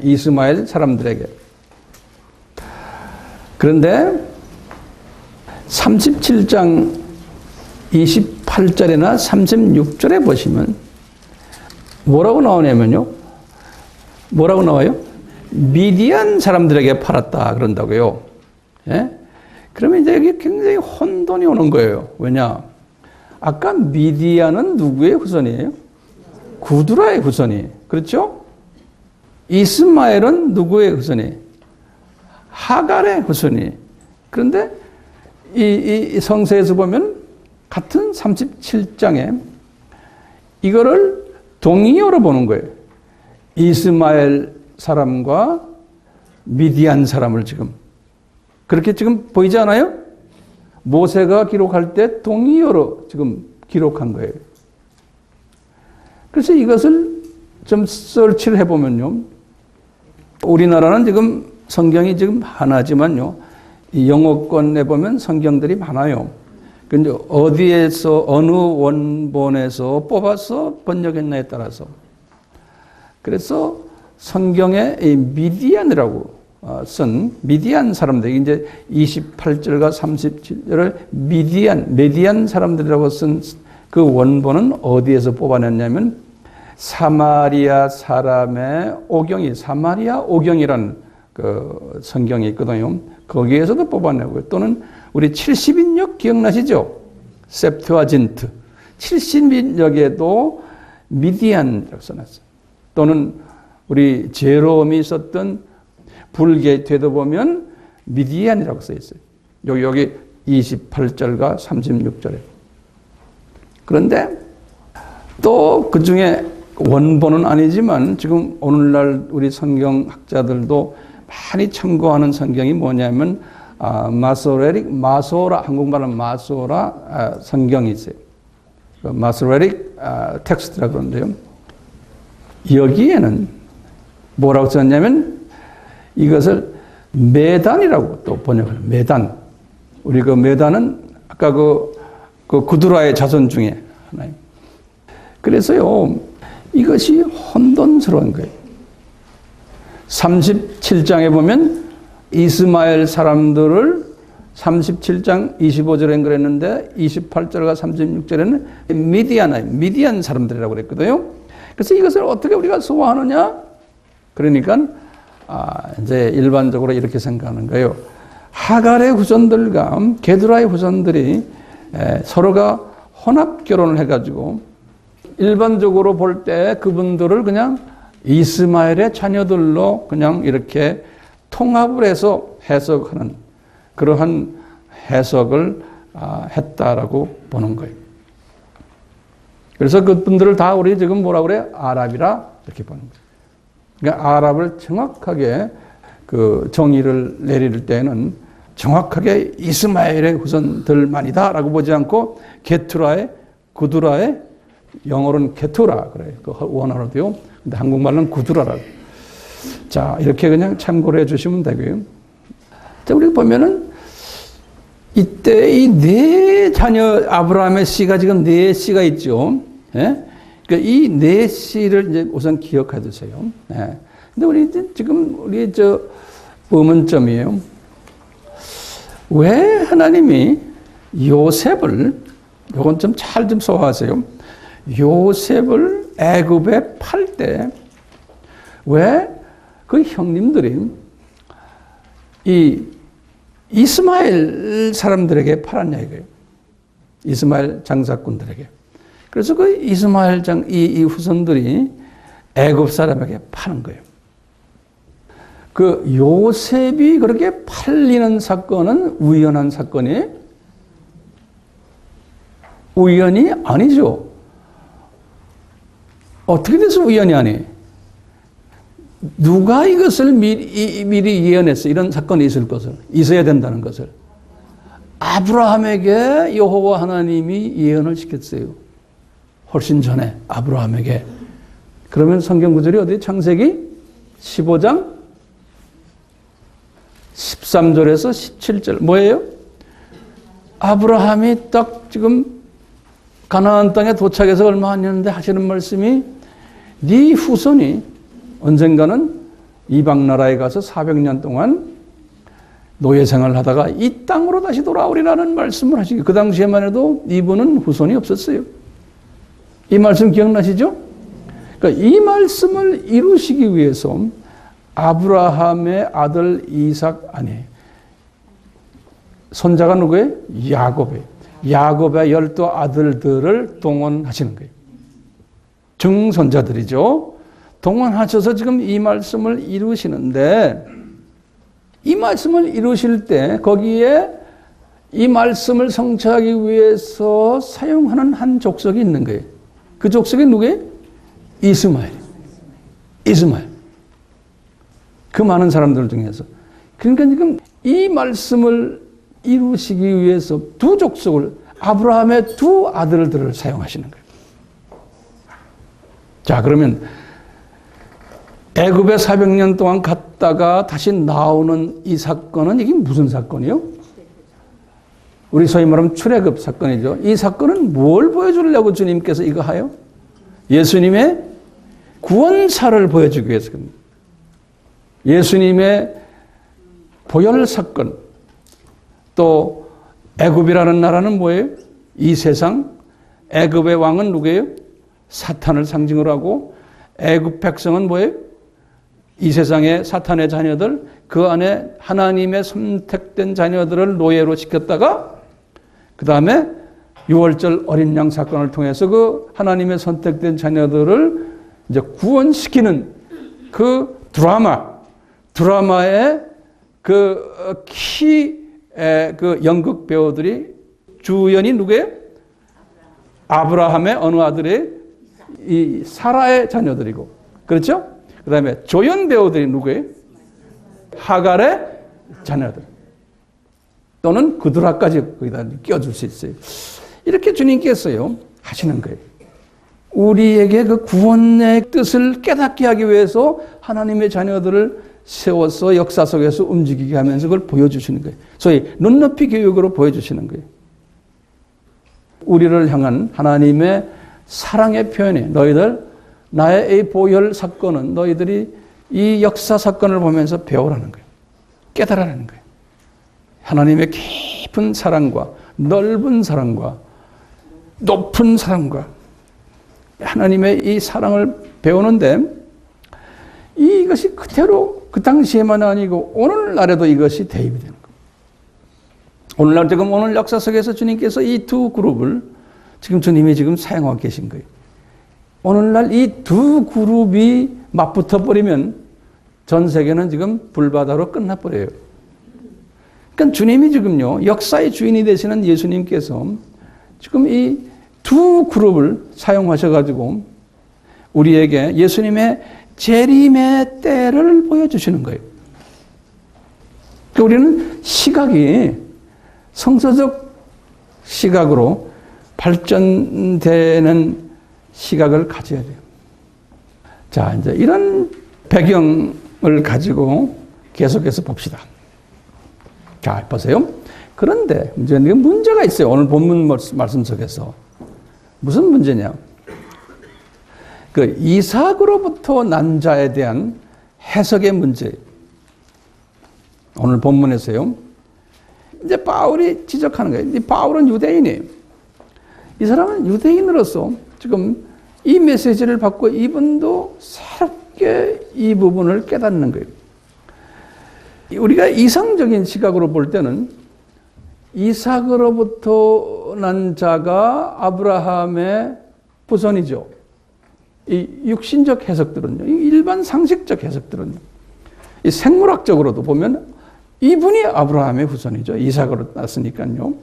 이스마엘 사람들에게. 그런데 37장 28절이나 36절에 보시면 뭐라고 나오냐면요, 뭐라고 나와요? 미디안 사람들에게 팔았다 그런다고요. 예? 그러면 이제 여기 굉장히 혼돈이 오는 거예요. 왜냐? 아까 미디안은 누구의 후손이에요? 구두라의 후손이. 그렇죠? 이스마엘은 누구의 후손이? 하갈의 후손이. 그런데 이 성서에서 보면 같은 37장에 이거를 동의어로 보는 거예요. 이스마엘 사람과 미디안 사람을 지금 그렇게 지금 보이지 않아요? 모세가 기록할 때 동의어로 지금 기록한 거예요. 그래서 이것을 좀 서치를 해보면요, 우리나라는 지금 성경이 지금 하나지만요, 이 영어권에 보면 성경들이 많아요. 근데 어디에서 어느 원본에서 뽑아서 번역했나에 따라서, 그래서 성경에 이 미디안이라고 쓴 미디안 사람들, 이제 28절과 37절을 메디안 사람들이라고 쓴 그 원본은 어디에서 뽑아냈냐면 사마리아 사람의 오경이, 사마리아 오경이라는 그 성경이 있거든요. 거기에서도 뽑아내고요. 또는 우리 70인역 기억나시죠? septuagin트. 70인역에도 미디안이라고 써놨어요. 또는 우리 제롬이 썼던 불게이트에도 보면 미디안이라고 써 있어요. 여기 28절과 36절에. 그런데 또 그 중에 원본은 아니지만 지금 오늘날 우리 성경학자들도 많이 참고하는 성경이 뭐냐면 마소라, 한국말로 마소라 성경이 있어요. 마소레릭 텍스트라고 그러는데요. 여기에는 뭐라고 썼냐면 이것을 메단이라고 또 번역을, 메단. 우리 그 메단은 아까 그 구두라의 자손 중에 하나예요. 그래서요, 이것이 혼돈스러운 거예요. 37장에 보면 이스마엘 사람들을 37장 25절에 그랬는데 28절과 36절에는 미디안 사람들이라고 그랬거든요. 그래서 이것을 어떻게 우리가 소화하느냐? 그러니까 이제 일반적으로 이렇게 생각하는 거예요. 하갈의 후손들과 게두라의 후손들이 서로가 혼합 결혼을 해가지고 일반적으로 볼 때 그분들을 그냥 이스마엘의 자녀들로 그냥 이렇게 통합을 해서 해석하는 그러한 해석을 했다라고 보는 거예요. 그래서 그분들을 다 우리 지금 뭐라고 그래요? 아랍이라 이렇게 보는 거예요. 그러니까 아랍을 정확하게 그 정의를 내릴 때는 정확하게 이스마엘의 후손들만이다라고 보지 않고 게투라의, 구두라의, 영어로는 게투라 그래요. 그 원어로도요. 근데 한국말로는 구두라라고. 자, 이렇게 그냥 참고를 해 주시면 되고요. 자, 우리 보면은 이때 이 네 자녀 아브라함의 씨가 지금 네 씨가 있죠. 예? 그러니까 이 네 씨를 이제 우선 기억해 두세요. 예. 근데 우리 지금 우리 의문점이에요. 왜 하나님이 요셉을 요건 좀 잘 좀 소화하세요. 요셉을 애굽에 팔 때 왜 그 형님들이 이 이스마엘 사람들에게 팔았냐 이거예요. 이스마엘 장사꾼들에게. 그래서 그 이스마엘 이 후손들이 애굽 사람에게 파는 거예요. 그 요셉이 그렇게 팔리는 사건은 우연한 사건이 우연이 아니죠. 어떻게 돼서 우연이 아니? 누가 이것을 미리 예언했어? 이런 사건이 있을 것을, 있어야 된다는 것을. 아브라함에게 여호와 하나님이 예언을 시켰어요. 훨씬 전에 아브라함에게. 그러면 성경 구절이 어디? 창세기 15장 13절에서 17절. 뭐예요? 아브라함이 딱 지금 가나안 땅에 도착해서 얼마 안 됐는데 하시는 말씀이 네 후손이 언젠가는 이방 나라에 가서 400년 동안 노예 생활을 하다가 이 땅으로 다시 돌아오리라는 말씀을 하시기. 그 당시에만 해도 이분은 후손이 없었어요. 이 말씀 기억나시죠? 그러니까 이 말씀을 이루시기 위해서 아브라함의 아들 이삭 아니 손자가 누구예요? 야곱이에요. 야곱의 12아들들을 동원하시는 거예요. 증손자들이죠. 동원하셔서 지금 이 말씀을 이루시는데 이 말씀을 이루실 때 거기에 이 말씀을 성취하기 위해서 사용하는 한 족속이 있는 거예요. 그 족속이 누구예요? 이스마엘. 이스마엘. 그 많은 사람들 중에서. 그러니까 지금 이 말씀을 이루시기 위해서 두 족속을 아브라함의 두 아들들을 사용하시는 거예요. 자, 그러면 애굽에 400년 동안 갔다가 다시 나오는 이 사건은 이게 무슨 사건이요? 우리 소위 말하면 출애굽 사건이죠. 이 사건은 뭘 보여주려고 주님께서 이거 하요? 예수님의 구원사를 보여주기 위해서입니다. 예수님의 보혈 사건, 또 애굽이라는 나라는 뭐예요? 이 세상, 애굽의 왕은 누구예요? 사탄을 상징으로 하고 애굽 백성은 뭐예요? 이 세상의 사탄의 자녀들, 그 안에 하나님의 선택된 자녀들을 노예로 시켰다가 그 다음에 6월절 어린 양 사건을 통해서 그 하나님의 선택된 자녀들을 이제 구원시키는 그 드라마의 그 그 연극 배우들이 주연이 누구예요? 아브라함의 어느 아들의 이 사라의 자녀들이고, 그렇죠? 그 다음에 조연 배우들이 누구예요? 하갈의 자녀들. 또는 그드라까지 거기다 끼워줄 수 있어요. 이렇게 주님께서요 하시는 거예요. 우리에게 그 구원의 뜻을 깨닫게 하기 위해서 하나님의 자녀들을 세워서 역사 속에서 움직이게 하면서 그걸 보여주시는 거예요. 소위 눈높이 교육으로 보여주시는 거예요. 우리를 향한 하나님의 사랑의 표현이 너희들 나의 이 보혈 사건은 너희들이 이 역사 사건을 보면서 배우라는 거예요. 깨달으라는 거예요. 하나님의 깊은 사랑과 넓은 사랑과 높은 사랑과 하나님의 이 사랑을 배우는데 이것이 그대로 그 당시에만 아니고 오늘날에도 이것이 대입이 되는 거예요. 오늘날 지금 오늘 역사 속에서 주님께서 이 두 그룹을 지금 주님이 지금 사용하고 계신 거예요. 오늘날 이 두 그룹이 맞붙어 버리면 전 세계는 지금 불바다로 끝나버려요. 그러니까 주님이 지금요 역사의 주인이 되시는 예수님께서 지금 이 두 그룹을 사용하셔가지고 우리에게 예수님의 재림의 때를 보여주시는 거예요. 그러니까 우리는 시각이 성서적 시각으로 발전되는 시각을 가져야 돼요. 자, 이제 이런 배경을 가지고 계속해서 봅시다. 자, 보세요. 그런데 문제가 있어요. 오늘 본문 말씀 속에서. 무슨 문제냐? 그 이삭으로부터 난 자에 대한 해석의 문제. 오늘 본문에서요. 이제 바울이 지적하는 거예요. 이 바울은 유대인이에요. 이 사람은 유대인으로서 지금 이 메시지를 받고 이분도 새롭게 이 부분을 깨닫는 거예요. 우리가 이상적인 시각으로 볼 때는 이삭으로부터 난 자가 아브라함의 후손이죠. 이 육신적 해석들은요, 일반 상식적 해석들은요, 이 생물학적으로도 보면 이분이 아브라함의 후손이죠. 이삭으로 났으니까요.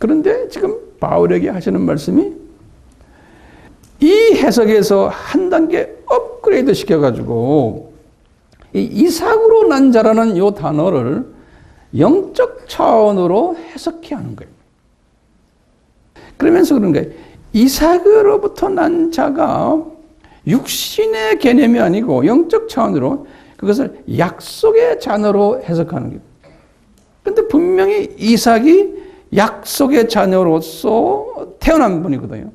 그런데 지금 바울에게 하시는 말씀이 이 해석에서 한 단계 업그레이드 시켜가지고 이 이삭으로 난 자라는 이 단어를 영적 차원으로 해석해야 하는 거예요. 그러면서 그런 거예요. 이삭으로부터 난 자가 육신의 개념이 아니고 영적 차원으로 그것을 약속의 자녀로 해석하는 거예요. 그런데 분명히 이삭이 약속의 자녀로서 태어난 분이거든요.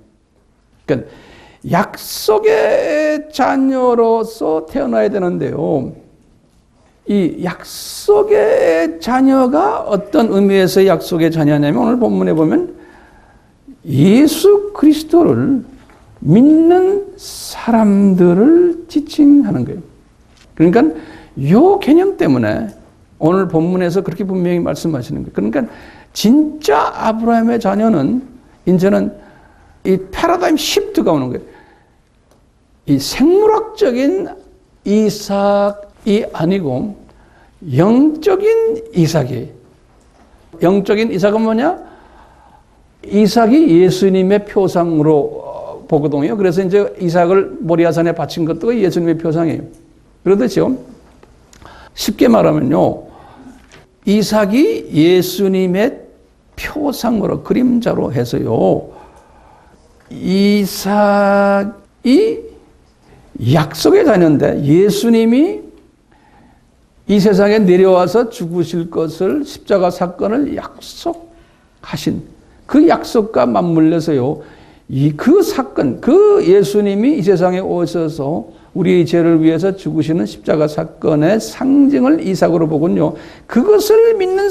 그러니까 약속의 자녀로서 태어나야 되는데요. 이 약속의 자녀가 어떤 의미에서 약속의 자녀냐면 오늘 본문에 보면 예수 그리스도를 믿는 사람들을 지칭하는 거예요. 그러니까 이 개념 때문에 오늘 본문에서 그렇게 분명히 말씀하시는 거예요. 그러니까 진짜 아브라함의 자녀는 이제는 이 패러다임 시프트가 오는 거예요. 이 생물학적인 이삭이 아니고 영적인 이삭이. 영적인 이삭은 뭐냐? 이삭이 예수님의 표상으로 보거든요. 그래서 이제 이삭을 모리아산에 바친 것도 예수님의 표상이에요. 그렇듯이요. 쉽게 말하면요. 이삭이 예수님의 표상으로 그림자로 해서요. 이삭이 약속의 자녀인데 예수님이 이 세상에 내려와서 죽으실 것을 십자가 사건을 약속하신 그 약속과 맞물려서요. 그 사건, 그 예수님이 이 세상에 오셔서 우리의 죄를 위해서 죽으시는 십자가 사건의 상징을 이삭으로 보군요. 그것을 믿는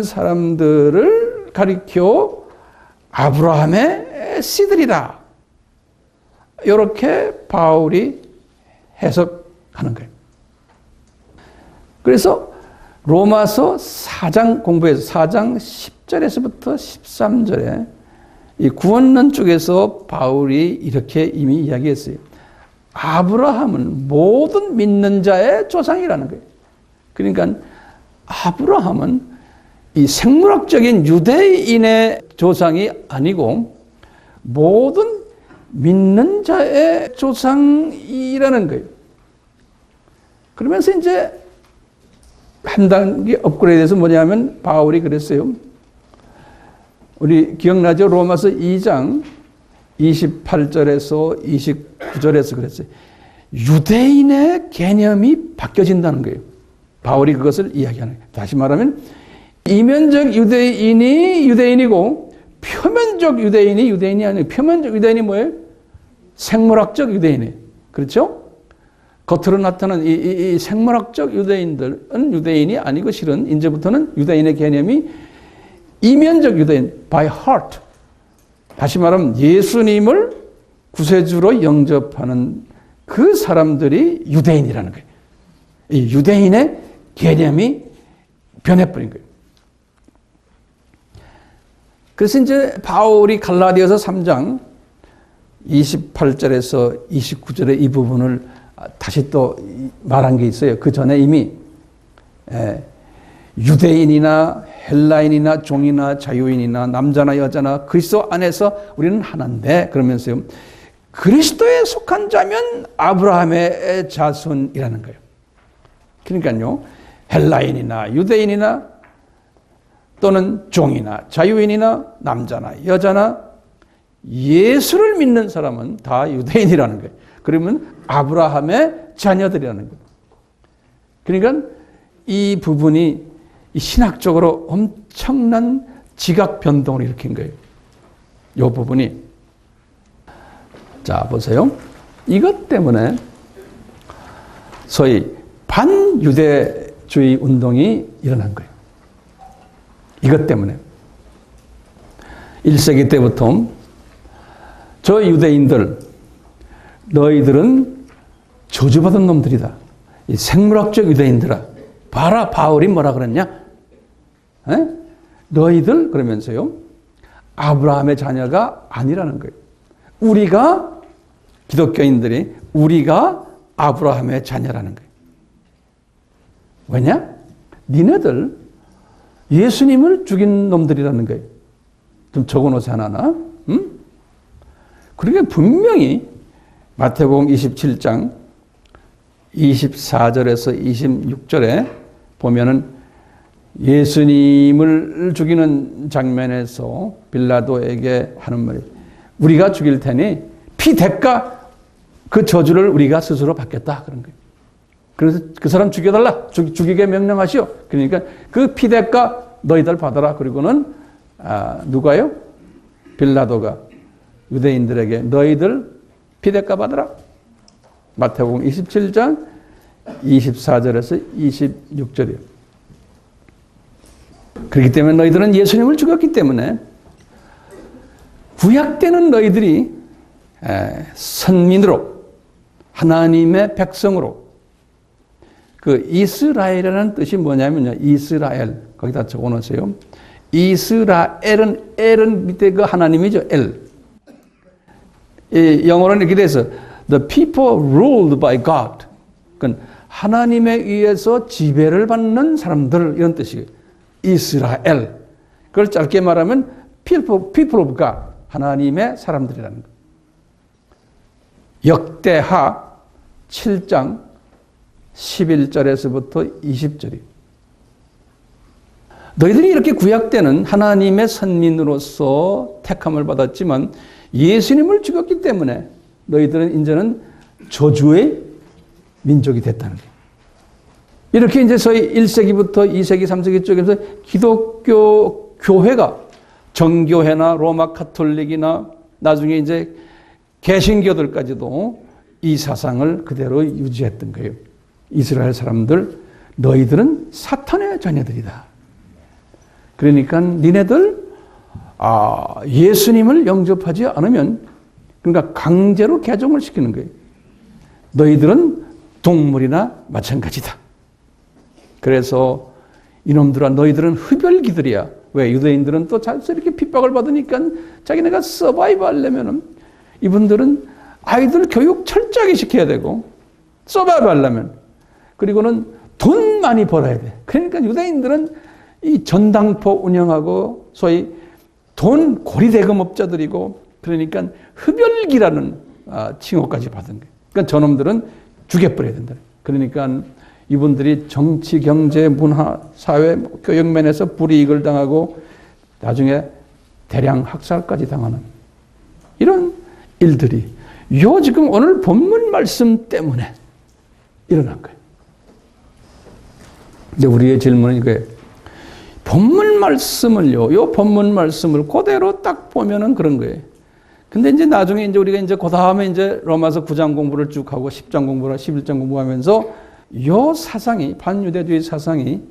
사람들을 가리켜 아브라함의 씨들이다. 이렇게 바울이 해석하는 거예요. 그래서 로마서 4장 공부해서 4장 10절에서부터 13절에 이 구원론 쪽에서 바울이 이렇게 이미 이야기했어요. 아브라함은 모든 믿는 자의 조상이라는 거예요. 그러니까 아브라함은 이 생물학적인 유대인의 조상이 아니고 모든 믿는 자의 조상이라는 거예요. 그러면서 이제 한 단계 업그레이드해서 뭐냐면 바울이 그랬어요. 우리 기억나죠? 로마서 2장 28절에서 29절에서 그랬어요. 유대인의 개념이 바뀌어진다는 거예요. 바울이 그것을 이야기하는 거예요. 다시 말하면 이면적 유대인이 유대인이고 표면적 유대인이 유대인이 아니에요. 표면적 유대인이 뭐예요? 생물학적 유대인이에요. 그렇죠? 겉으로 나타나는 이 생물학적 유대인들은 유대인이 아니고 실은 이제부터는 유대인의 개념이 이면적 유대인, by heart. 다시 말하면 예수님을 구세주로 영접하는 그 사람들이 유대인이라는 거예요. 이 유대인의 개념이 변해버린 거예요. 그래서 이제 바울이 갈라디아서 3장 28절에서 29절의 이 부분을 다시 또 말한 게 있어요. 그 전에 이미 유대인이나 헬라인이나 종이나 자유인이나 남자나 여자나 그리스도 안에서 우리는 하나인데 그러면서요. 그리스도에 속한 자면 아브라함의 자손이라는 거예요. 그러니까요. 헬라인이나 유대인이나 또는 종이나 자유인이나 남자나 여자나 예수를 믿는 사람은 다 유대인이라는 거예요. 그러면 아브라함의 자녀들이라는 거예요. 그러니까 이 부분이 신학적으로 엄청난 지각 변동을 일으킨 거예요. 이 부분이. 자, 보세요. 이것 때문에 소위 반유대주의 운동이 일어난 거예요. 이것 때문에. 1세기 때부터 저 유대인들, 너희들은 저주받은 놈들이다. 이 생물학적 유대인들아. 봐라, 바울이 뭐라 그랬냐? 에? 너희들 그러면서요. 아브라함의 자녀가 아니라는 거예요. 우리가 기독교인들이 우리가 아브라함의 자녀라는 거예요. 왜냐? 니네들 예수님을 죽인 놈들이라는 거예요. 좀 적어놓으세요, 하나나. 응? 그러니까 분명히 마태복음 27장 24절에서 26절에 보면은 예수님을 죽이는 장면에서 빌라도에게 하는 말이 우리가 죽일 테니 피 대가 그 저주를 우리가 스스로 받겠다 그런 거예요. 그래서 그 사람 죽여달라. 죽이게 명령하시오. 그러니까 그 피 대가 너희들 받아라. 그리고는 누가요? 빌라도가 유대인들에게 너희들 피 대가 받아라. 마태복음 27장 24절에서 26절이요. 그렇기 때문에 너희들은 예수님을 죽였기 때문에 구약되는 너희들이 선민으로 하나님의 백성으로 그 이스라엘이라는 뜻이 뭐냐면요. 이스라엘 거기다 적어놓으세요. 이스라엘은 엘은 밑에 그 하나님이죠. 엘. 이 영어로는 이렇게 돼서 The people ruled by God. 그러니까 하나님에 의해서 지배를 받는 사람들 이런 뜻이에요. 이스라엘. 그걸 짧게 말하면 people of God. 하나님의 사람들이라는 거. 역대하 7장 11절에서부터 20절이에요. 너희들이 이렇게 구약되는 하나님의 선민으로서 택함을 받았지만 예수님을 죽였기 때문에 너희들은 이제는 저주의 민족이 됐다는 거예요. 이렇게 이제 소위 1세기부터 2세기, 3세기 쪽에서 기독교 교회가 정교회나 로마 카톨릭이나 나중에 이제 개신교들까지도 이 사상을 그대로 유지했던 거예요. 이스라엘 사람들, 너희들은 사탄의 자녀들이다. 그러니까 니네들 예수님을 영접하지 않으면 그러니까 강제로 개종을 시키는 거예요. 너희들은 동물이나 마찬가지다. 그래서 이놈들아 너희들은 흡혈귀들이야. 왜? 유대인들은 또 이렇게 핍박을 받으니까 자기네가 서바이브 하려면은 이분들은 아이들 교육 철저하게 시켜야 되고 서바이브 하려면 그리고는 돈 많이 벌어야 돼. 그러니까 유대인들은 이 전당포 운영하고 소위 돈 고리대금업자들이고 그러니까 흡혈귀라는 칭호까지 받은 거예요. 그러니까 저놈들은 죽여버려야 된다. 그러니까 이분들이 정치, 경제, 문화, 사회, 교육 면에서 불이익을 당하고 나중에 대량 학살까지 당하는 이런 일들이 지금 오늘 본문 말씀 때문에 일어난 거예요. 근데 우리의 질문은 이거예요. 본문 말씀을요, 요 본문 말씀을 그대로 딱 보면은 그런 거예요. 근데 이제 나중에 이제 우리가 이제 그 다음에 이제 로마서 9장 공부를 쭉 하고 10장 공부를 11장 공부하면서 요 사상이, 반유대주의 사상이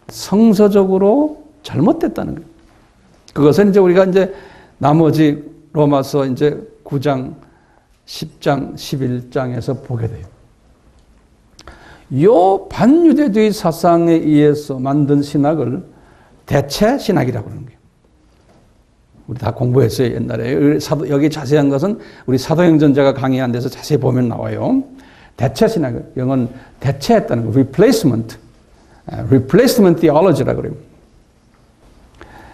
성서적으로 잘못됐다는 거예요. 그것은 이제 우리가 이제 나머지 로마서 이제 9장, 10장, 11장에서 보게 돼요. 요 반유대주의 사상에 의해서 만든 신학을 대체 신학이라고 하는 거예요. 우리 다 공부했어요, 옛날에. 여기 자세한 것은 우리 사도행전자가 강의한 데서 자세히 보면 나와요. 대체 신학, 영어는 대체했다는 거, replacement. replacement theology라고 그래요.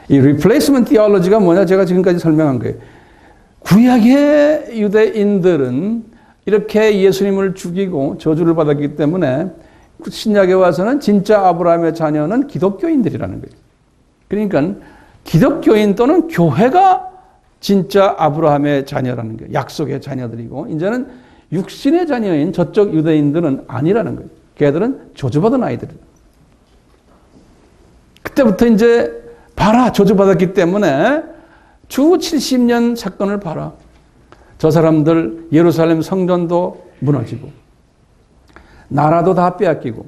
이 replacement theology가 뭐냐? 제가 지금까지 설명한 거예요. 구약의 유대인들은 이렇게 예수님을 죽이고 저주를 받았기 때문에 신약에 와서는 진짜 아브라함의 자녀는 기독교인들이라는 거예요. 그러니까 기독교인 또는 교회가 진짜 아브라함의 자녀라는 거예요. 약속의 자녀들이고 이제는 육신의 자녀인 저쪽 유대인들은 아니라는 거예요. 걔들은 저주받은 아이들이다. 그때부터 이제 봐라, 저주받았기 때문에 주 70년 사건을 봐라. 저 사람들 예루살렘 성전도 무너지고 나라도 다 빼앗기고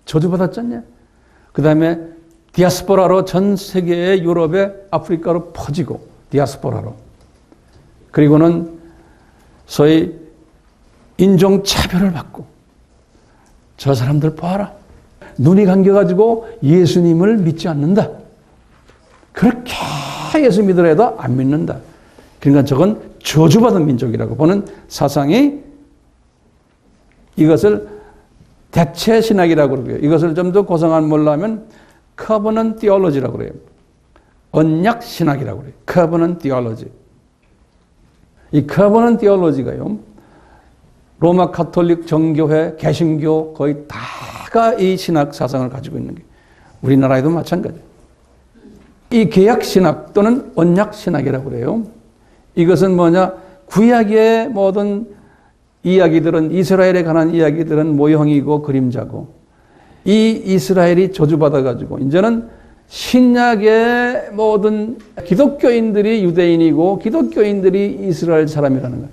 저주받았잖냐. 그 다음에 디아스포라로 전 세계의 유럽에 아프리카로 퍼지고 디아스포라로. 그리고는 소위 인종차별을 받고 저 사람들 봐라. 눈이 감겨가지고 예수님을 믿지 않는다. 그렇게 예수 믿으려도 안 믿는다. 그러니까 저건 저주받은 민족이라고 보는 사상이 이것을 대체 신학이라고 그러고요. 이것을 좀 더 고상한 말로 하면 covenant theology라고 그래요. 언약 신학이라고 그래요. covenant theology. 이 covenant theology가요. 로마 가톨릭 정교회, 개신교 거의 다가 이 신학 사상을 가지고 있는 게 우리나라에도 마찬가지예요. 이 계약 신학 또는 언약 신학이라고 그래요. 이것은 뭐냐? 구약의 모든 이야기들은 이스라엘에 관한 이야기들은 모형이고 그림자고 이 이스라엘이 저주받아가지고 이제는 신약의 모든 기독교인들이 유대인이고 기독교인들이 이스라엘 사람이라는 거예요.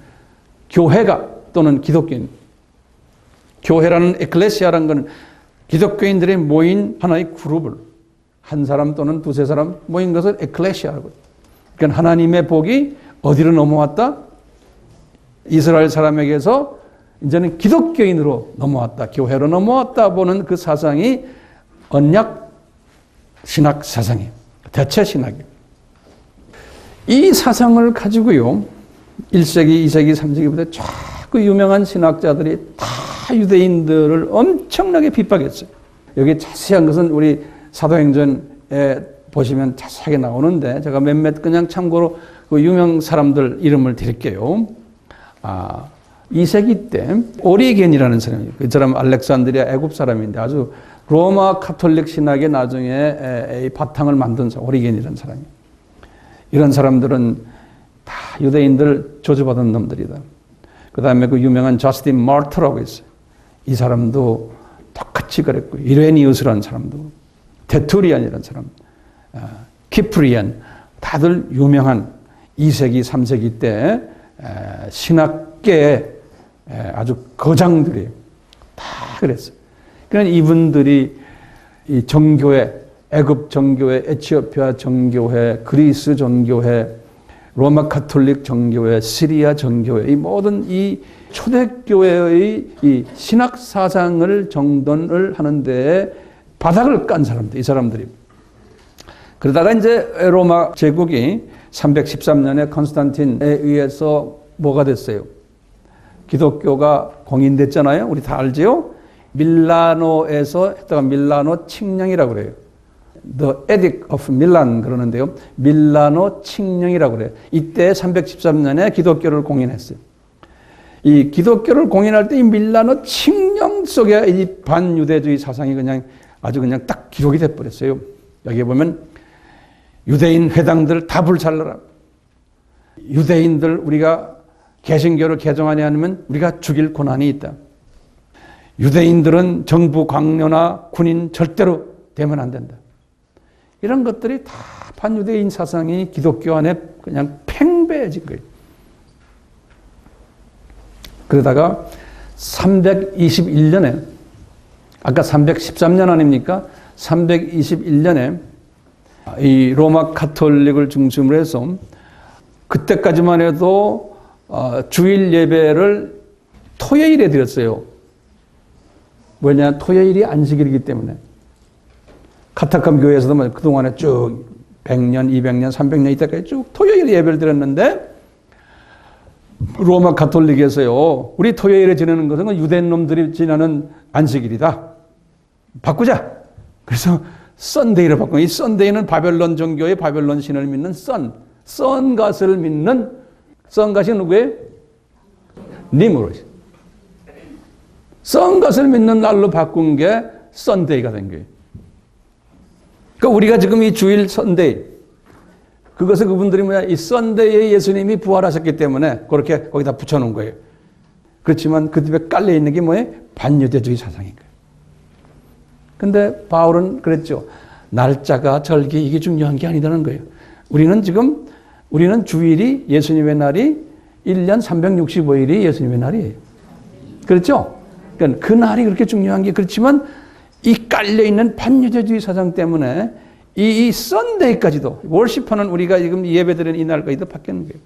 교회가 또는 기독교인. 교회라는 에클레시아라는 것은 기독교인들이 모인 하나의 그룹을 한 사람 또는 두세 사람 모인 것을 에클레시아라고 해요. 그러니까 하나님의 복이 어디로 넘어왔다? 이스라엘 사람에게서 이제는 기독교인으로 넘어왔다. 교회로 넘어왔다 보는 그 사상이 언약 신학 사상이에요. 대체 신학이에요. 이 사상을 가지고요. 1세기, 2세기, 3세기부터 자꾸 유명한 신학자들이 다 유대인들을 엄청나게 핍박했어요. 여기 자세한 것은 우리 사도행전에 보시면 자세하게 나오는데 제가 몇몇 그냥 참고로 그 유명 사람들 이름을 드릴게요. 2세기 때 오리겐이라는 사람이에요. 그 사람 알렉산드리아 애굽 사람인데 아주 로마 가톨릭 신학의 나중에 바탕을 만든 사람, 오리겐이라는 사람이에요. 이런 사람들은 다 유대인들 저주받은 놈들이다. 그 다음에 그 유명한 저스틴 마르트라고 있어요. 이 사람도 똑같이 그랬고, 이레니우스라는 사람도, 테투리안이라는 사람, 키프리안, 다들 유명한 2세기, 3세기 때 신학계의 아주 거장들이 다 그랬어요. 그러니까 이분들이 이 정교회, 애굽 정교회, 에티오피아 정교회, 그리스 정교회, 로마 가톨릭 정교회, 시리아 정교회, 이 모든 이 초대교회의 이 신학 사상을 정돈을 하는데 바닥을 깐 사람들, 이 사람들이. 그러다가 이제 로마 제국이 313년에 컨스탄틴에 의해서 뭐가 됐어요? 기독교가 공인됐잖아요. 우리 다 알지요? 밀라노에서 했다가 밀라노 칙령이라고 그래요. The Edict of Milan 그러는데요. 밀라노 칙령이라고 그래요. 이때 313년에 기독교를 공인했어요. 이 기독교를 공인할 때 이 밀라노 칙령 속에 이 반유대주의 사상이 그냥 아주 그냥 딱 기록이 돼버렸어요. 여기 보면 유대인 회당들 다 불살라라. 유대인들 우리가 개신교를 개종하냐 하면 우리가 죽일 고난이 있다. 유대인들은 정부 강요나 군인 절대로 되면 안 된다. 이런 것들이 다 반유대인 사상이 기독교 안에 그냥 팽배해진 거예요. 그러다가 321년에 아까 313년 아닙니까? 321년에 이 로마 가톨릭을 중심으로 해서 그때까지만 해도 주일 예배를 토요일에 드렸어요. 왜냐? 토요일이 안식일이기 때문에. 카타콤 교회에서도 그동안에 쭉 100년, 200년, 300년 이때까지 쭉 토요일 예배를 드렸는데 로마 가톨릭에서요. 우리 토요일에 지내는 것은 유대인 놈들이 지내는 안식일이다. 바꾸자. 그래서 썬데이로 바꾸고 이 썬데이는 바벨론 종교의 바벨론 신을 믿는 선갓을 믿는 선갓이 누구예요? 니무롯. 선갓을 믿는 날로 바꾼 게 썬데이가 된 거예요. 그러니까 우리가 지금 이 주일 썬데이 그것을 그분들이 이 썬데이에 예수님이 부활하셨기 때문에 그렇게 거기다 붙여놓은 거예요. 그렇지만 그 뒤에 깔려 있는 게 뭐예요? 반유대주의 사상인 거예요. 근데 바울은 그랬죠. 날짜가 절기 이게 중요한 게 아니라는 거예요. 우리는 주일이 예수님의 날이 1년 365일이 예수님의 날이에요. 그렇죠? 그러니까 그 날이 그렇게 중요한 게 그렇지만 이 깔려있는 반유대주의 사상 때문에 이 썬데이까지도 월십하는 우리가 지금 예배드리는 이 날까지도 바뀌는 거예요.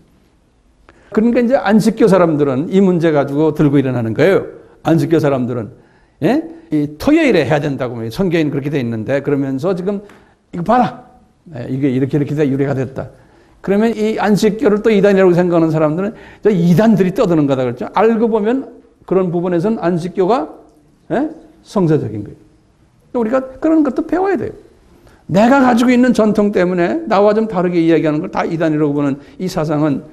그러니까 이제 안식교 사람들은 이 문제 가지고 들고 일어나는 거예요. 안식교 사람들은 예? 이 토요일에 해야 된다고 성경에는 그렇게 돼 있는데 그러면서 지금 이거 봐라. 이게 이렇게 돼 유래가 됐다. 그러면 이 안식교를 또 이단이라고 생각하는 사람들은 저 이단들이 떠드는 거다 그랬죠. 알고 보면 그런 부분에서는 안식교가 성서적인 거예요. 우리가 그런 것도 배워야 돼요. 내가 가지고 있는 전통 때문에 나와 좀 다르게 이야기하는 걸 다 이단이라고 보는 이 사상은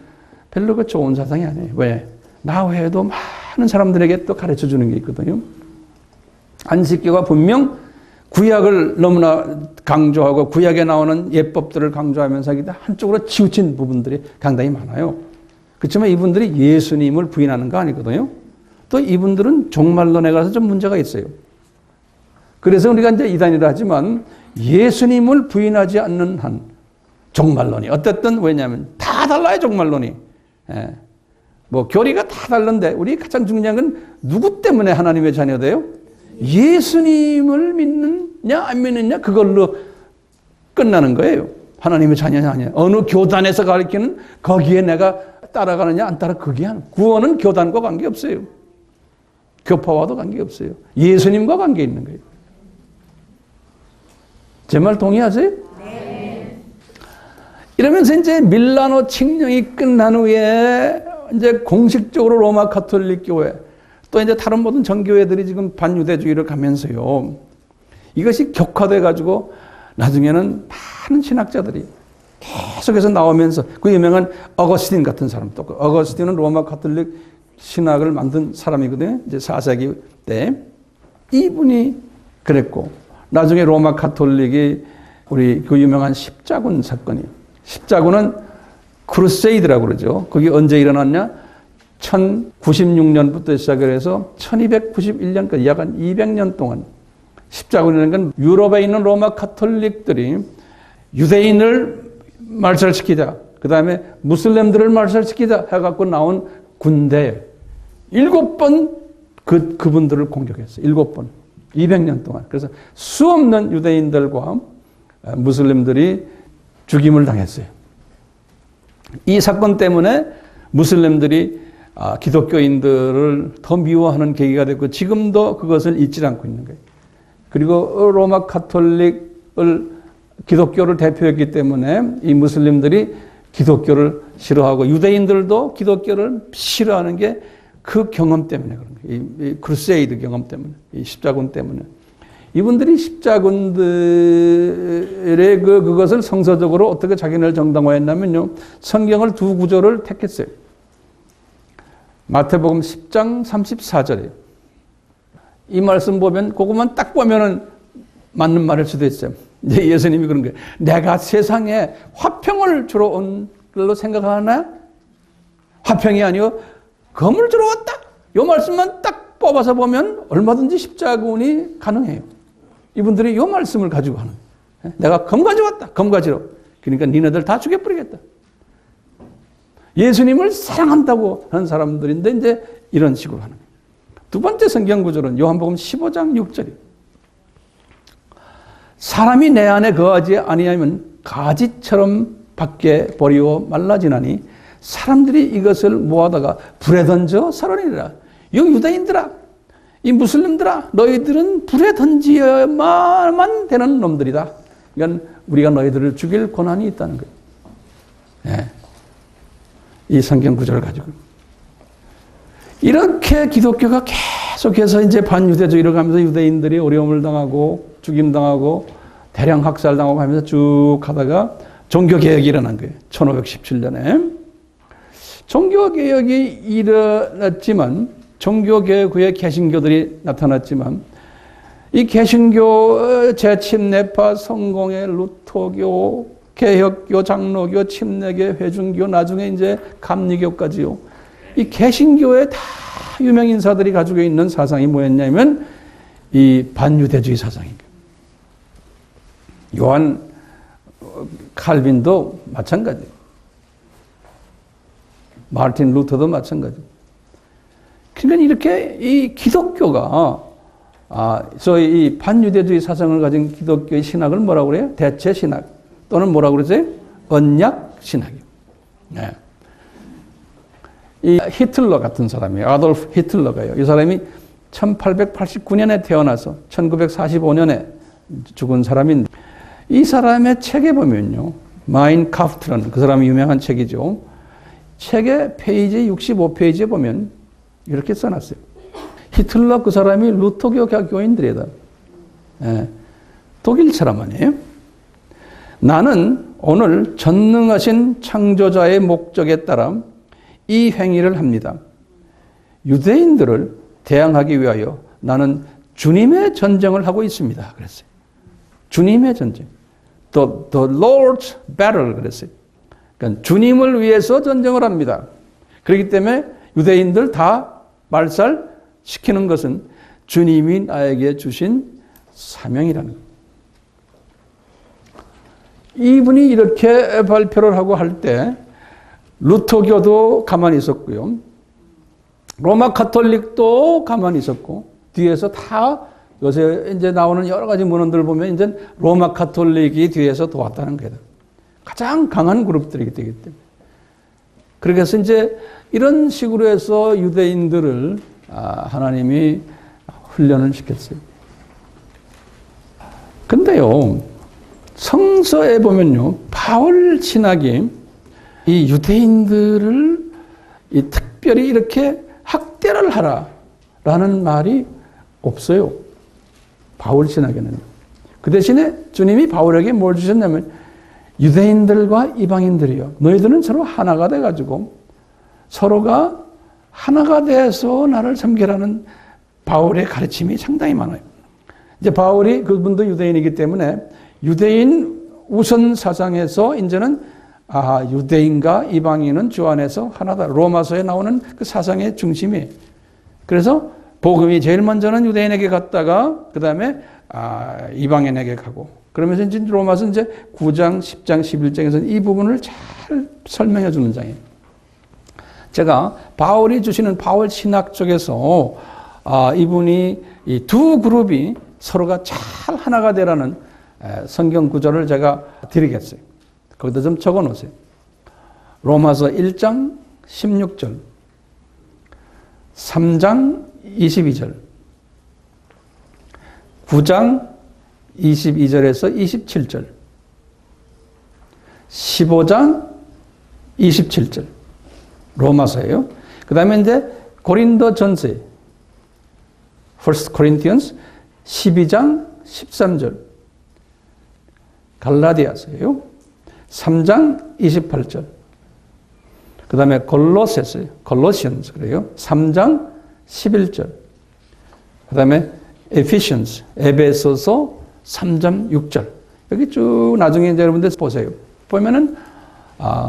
별로 그 좋은 사상이 아니에요. 왜? 나 외에도 많은 사람들에게 또 가르쳐 주는 게 있거든요. 안식교가 분명 구약을 너무나 강조하고 구약에 나오는 예법들을 강조하면서 한쪽으로 치우친 부분들이 상당히 많아요. 그렇지만 이분들이 예수님을 부인하는 거 아니거든요. 또 이분들은 종말론에 가서 좀 문제가 있어요. 그래서 우리가 이제 이단이라 하지만 예수님을 부인하지 않는 한 종말론이 어쨌든 왜냐하면 다 달라요. 종말론이. 뭐 교리가 다 다른데 우리 가장 중요한 건 누구 때문에 하나님의 자녀돼요? 예수님을 믿느냐 안 믿느냐 그걸로 끝나는 거예요. 하나님의 자녀냐 아니냐. 어느 교단에서 가르치는 거기에 내가 따라가느냐 안 따라 그게 아니에요. 구원은 교단과 관계없어요. 교파와도 관계없어요. 예수님과 관계 있는 거예요. 제 말 동의하세요? 네. 이러면서 이제 밀라노 칙령이 끝난 후에 이제 공식적으로 로마 가톨릭 교회 또 이제 다른 모든 정교회들이 지금 반유대주의를 가면서요. 이것이 격화돼 가지고 나중에는 많은 신학자들이 계속해서 나오면서 그 유명한 어거스틴 같은 사람 또 어거스틴은 로마 가톨릭 신학을 만든 사람이거든요. 이제 4세기 때 이분이 그랬고 나중에 로마 가톨릭이 우리 그 유명한 십자군 사건이에요. 십자군은 크루세이드라고 그러죠. 그게 언제 일어났냐? 1096년부터 시작을 해서 1291년까지 약 한 200년 동안 십자군이라는 건 유럽에 있는 로마 가톨릭들이 유대인을 말살시키자, 그 다음에 무슬림들을 말살시키자 해갖고 나온 군대 7번 그분들을 공격했어요. 7번. 200년 동안. 그래서 수없는 유대인들과 무슬림들이 죽임을 당했어요. 이 사건 때문에 무슬림들이 기독교인들을 더 미워하는 계기가 됐고 지금도 그것을 잊지 않고 있는 거예요. 그리고 로마 가톨릭을 기독교를 대표했기 때문에 이 무슬림들이 기독교를 싫어하고 유대인들도 기독교를 싫어하는 게 그 경험 때문에 그런 거예요. 이 크루세이드 경험 때문에, 이 십자군 때문에. 이분들이 십자군들의 그것을 성서적으로 어떻게 자기네를 정당화했냐면요. 성경을 두 구절을 택했어요. 마태복음 10장 34절이에요. 이 말씀 보면 그것만 딱 보면은 맞는 말일 수도 있어요. 이제 예수님이 그런 거예요. 내가 세상에 화평을 주러 온 걸로 생각하나? 화평이 아니요 검을 주러 왔다. 이 말씀만 딱 뽑아서 보면 얼마든지 십자군이 가능해요. 이분들이 이 말씀을 가지고 하는 거예요. 내가 검 가져왔다. 검 가지러. 그러니까 니네들 다 죽여버리겠다. 예수님을 사랑한다고 하는 사람들인데 이제 이런 식으로 하는 거예요. 두 번째 성경 구절은 요한복음 15장 6절이에요. 사람이 내 안에 거하지 아니하면 가지처럼 밖에 버리고 말라지나니 사람들이 이것을 모아다가 불에 던져 살아내리라. 이 유대인들아, 이 무슬림들아, 너희들은 불에 던지어야만 되는 놈들이다. 그러니까 우리가 너희들을 죽일 권한이 있다는 거예요. 네. 이 성경 구절을 가지고 이렇게 기독교가 계속해서 이제 반유대주의로 가면서 유대인들이 어려움을 당하고 죽임당하고 대량 학살당하고 하면서 쭉 하다가 종교개혁이 일어난 거예요. 1517년에. 종교개혁이 일어났지만 종교개혁 후에 개신교들이 나타났지만 이 개신교 재침례파 성공회 루터교 개혁교 장로교 침례교 회중교 나중에 이제 감리교까지요. 이 개신교의 다 유명 인사들이 가지고 있는 사상이 뭐였냐면 이 반유대주의 사상입니다. 요한 칼빈도 마찬가지예요. 마르틴 루터도 마찬가지예요. 그러니까 이렇게 이 기독교가 소위 이 반유대주의 사상을 가진 기독교의 신학을 뭐라고 그래요? 대체 신학 또는 뭐라고 그러세요? 언약 신학이요. 네. 이 히틀러 같은 사람이에요. 아돌프 히틀러가요. 이 사람이 1889년에 태어나서 1945년에 죽은 사람인데 이 사람의 책에 보면요. 마인 카프트라는 그 사람이 유명한 책이죠. 책의 페이지 65페이지에 보면 이렇게 써놨어요. 히틀러 그 사람이 루터교 교인들이다. 예, 독일 사람 아니에요? 나는 오늘 전능하신 창조자의 목적에 따라 이 행위를 합니다. 유대인들을 대항하기 위하여 나는 주님의 전쟁을 하고 있습니다. 그랬어요. 주님의 전쟁. The Lord's battle 그랬어요. 그러니까 주님을 위해서 전쟁을 합니다. 그렇기 때문에 유대인들 다 말살시키는 것은 주님이 나에게 주신 사명이라는 거예요. 이분이 이렇게 발표를 하고 할 때 루터교도 가만히 있었고요. 로마 가톨릭도 가만히 있었고 뒤에서 다 요새 이제 나오는 여러 가지 문헌들을 보면 이제 로마 가톨릭이 뒤에서 도왔다는 거예요. 가장 강한 그룹들이 되기 때문에. 그래서 이제 이런 식으로 해서 유대인들을 하나님이 훈련을 시켰어요. 근데요, 성서에 보면요, 바울 신학이 이 유대인들을 특별히 이렇게 학대를 하라라는 말이 없어요. 바울 신학에는요. 그 대신에 주님이 바울에게 뭘 주셨냐면 유대인들과 이방인들이요. 너희들은 서로 하나가 돼가지고 서로가 하나가 돼서 나를 섬기라는 바울의 가르침이 상당히 많아요. 이제 바울이 그분도 유대인이기 때문에 유대인 우선 사상에서 이제는 유대인과 이방인은 주 안에서 하나다. 로마서에 나오는 그 사상의 중심이에요. 그래서 복음이 제일 먼저는 유대인에게 갔다가 그 다음에 이방인에게 가고 그러면서 이제 로마서 이제 9장, 10장, 11장에서는 이 부분을 잘 설명해 주는 장이에요. 제가 바울이 주시는 바울 신학 쪽에서 이분이 이 두 그룹이 서로가 잘 하나가 되라는 성경 구절을 제가 드리겠어요. 거기다 좀 적어 놓으세요. 로마서 1장 16절, 3장 22절, 9장 22절에서 27절, 15장 27절. 로마서예요. 그 다음에 이제 고린도 전서, 1 Corinthians 12장 13절, 갈라디아서예요. 3장 28절. 그 다음에 골로새서예요. Colossians 그래요. 3장 11절. 그 다음에 Ephesians, 에베소서 3장 6절. 여기 쭉 나중에 이제 여러분들 보세요. 보면은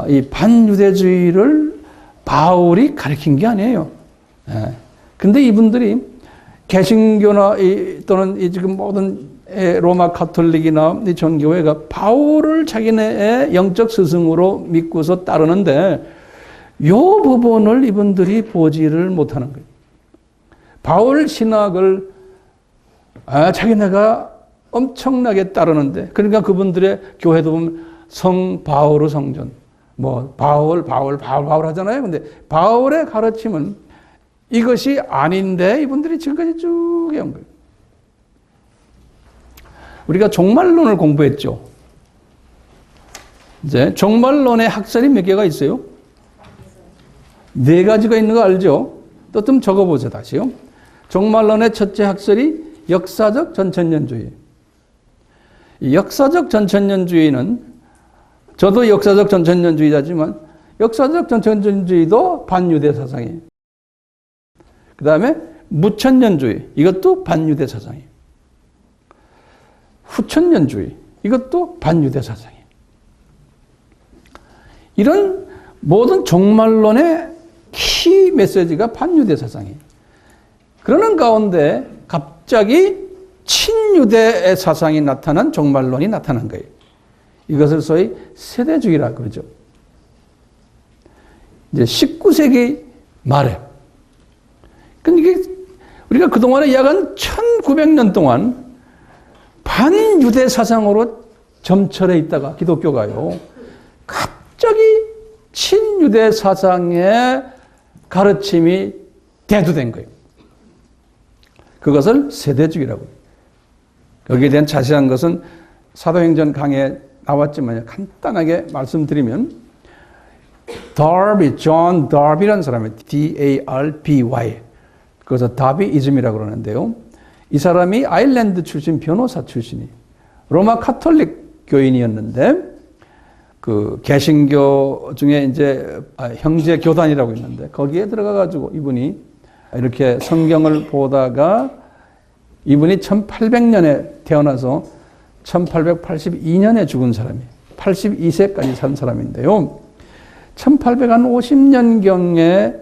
이 반유대주의를 바울이 가르친 게 아니에요. 예. 근데 이분들이 개신교나 또는 지금 모든 로마 가톨릭이나 이 전교회가 바울을 자기네의 영적 스승으로 믿고서 따르는데 이 부분을 이분들이 보지를 못하는 거예요. 바울 신학을 자기네가 엄청나게 따르는데 그러니까 그분들의 교회도 보면 성 바오르 성전 뭐 바울 하잖아요. 근데 바울의 가르침은 이것이 아닌데 이분들이 지금까지 쭉 해온 거예요. 우리가 종말론을 공부했죠. 이제 종말론의 학설이 몇 개가 있어요? 4가지가 있는 거 알죠? 또 좀 적어보세요, 다시요. 종말론의 첫째 학설이 역사적 전천년주의. 이 역사적 전천년주의는 저도 역사적 전천년주의자지만 역사적 전천년주의도 반유대 사상이에요. 그 다음에 무천년주의, 이것도 반유대 사상이에요. 후천년주의, 이것도 반유대 사상이에요. 이런 모든 종말론의 키 메시지가 반유대 사상이에요. 그러는 가운데 갑자기 친유대의 사상이 나타난 종말론이 나타난 거예요. 이것을 소위 세대주의라 그러죠. 이제 19세기 말에. 그러니까 우리가 그동안에 약 한 1900년 동안 반유대 사상으로 점철해 있다가 기독교가요. 갑자기 친유대 사상의 가르침이 대두된 거예요. 그것을 세대주의라고 해요. 여기에 대한 자세한 것은 사도행전 강의에 나왔지만 간단하게 말씀드리면 존 다비라는 사람이 D-A-R-B-Y 그래서 다비이즘이라고 그러는데요. 이 사람이 아일랜드 출신 변호사 출신이 로마 카톨릭 교인이었는데 그 개신교 중에 이제 형제 교단이라고 있는데 거기에 들어가 가지고 이분이 이렇게 성경을 보다가 이분이 1800년에 태어나서 1882년에 죽은 사람이에요. 82세까지 산 사람인데요. 1850년경에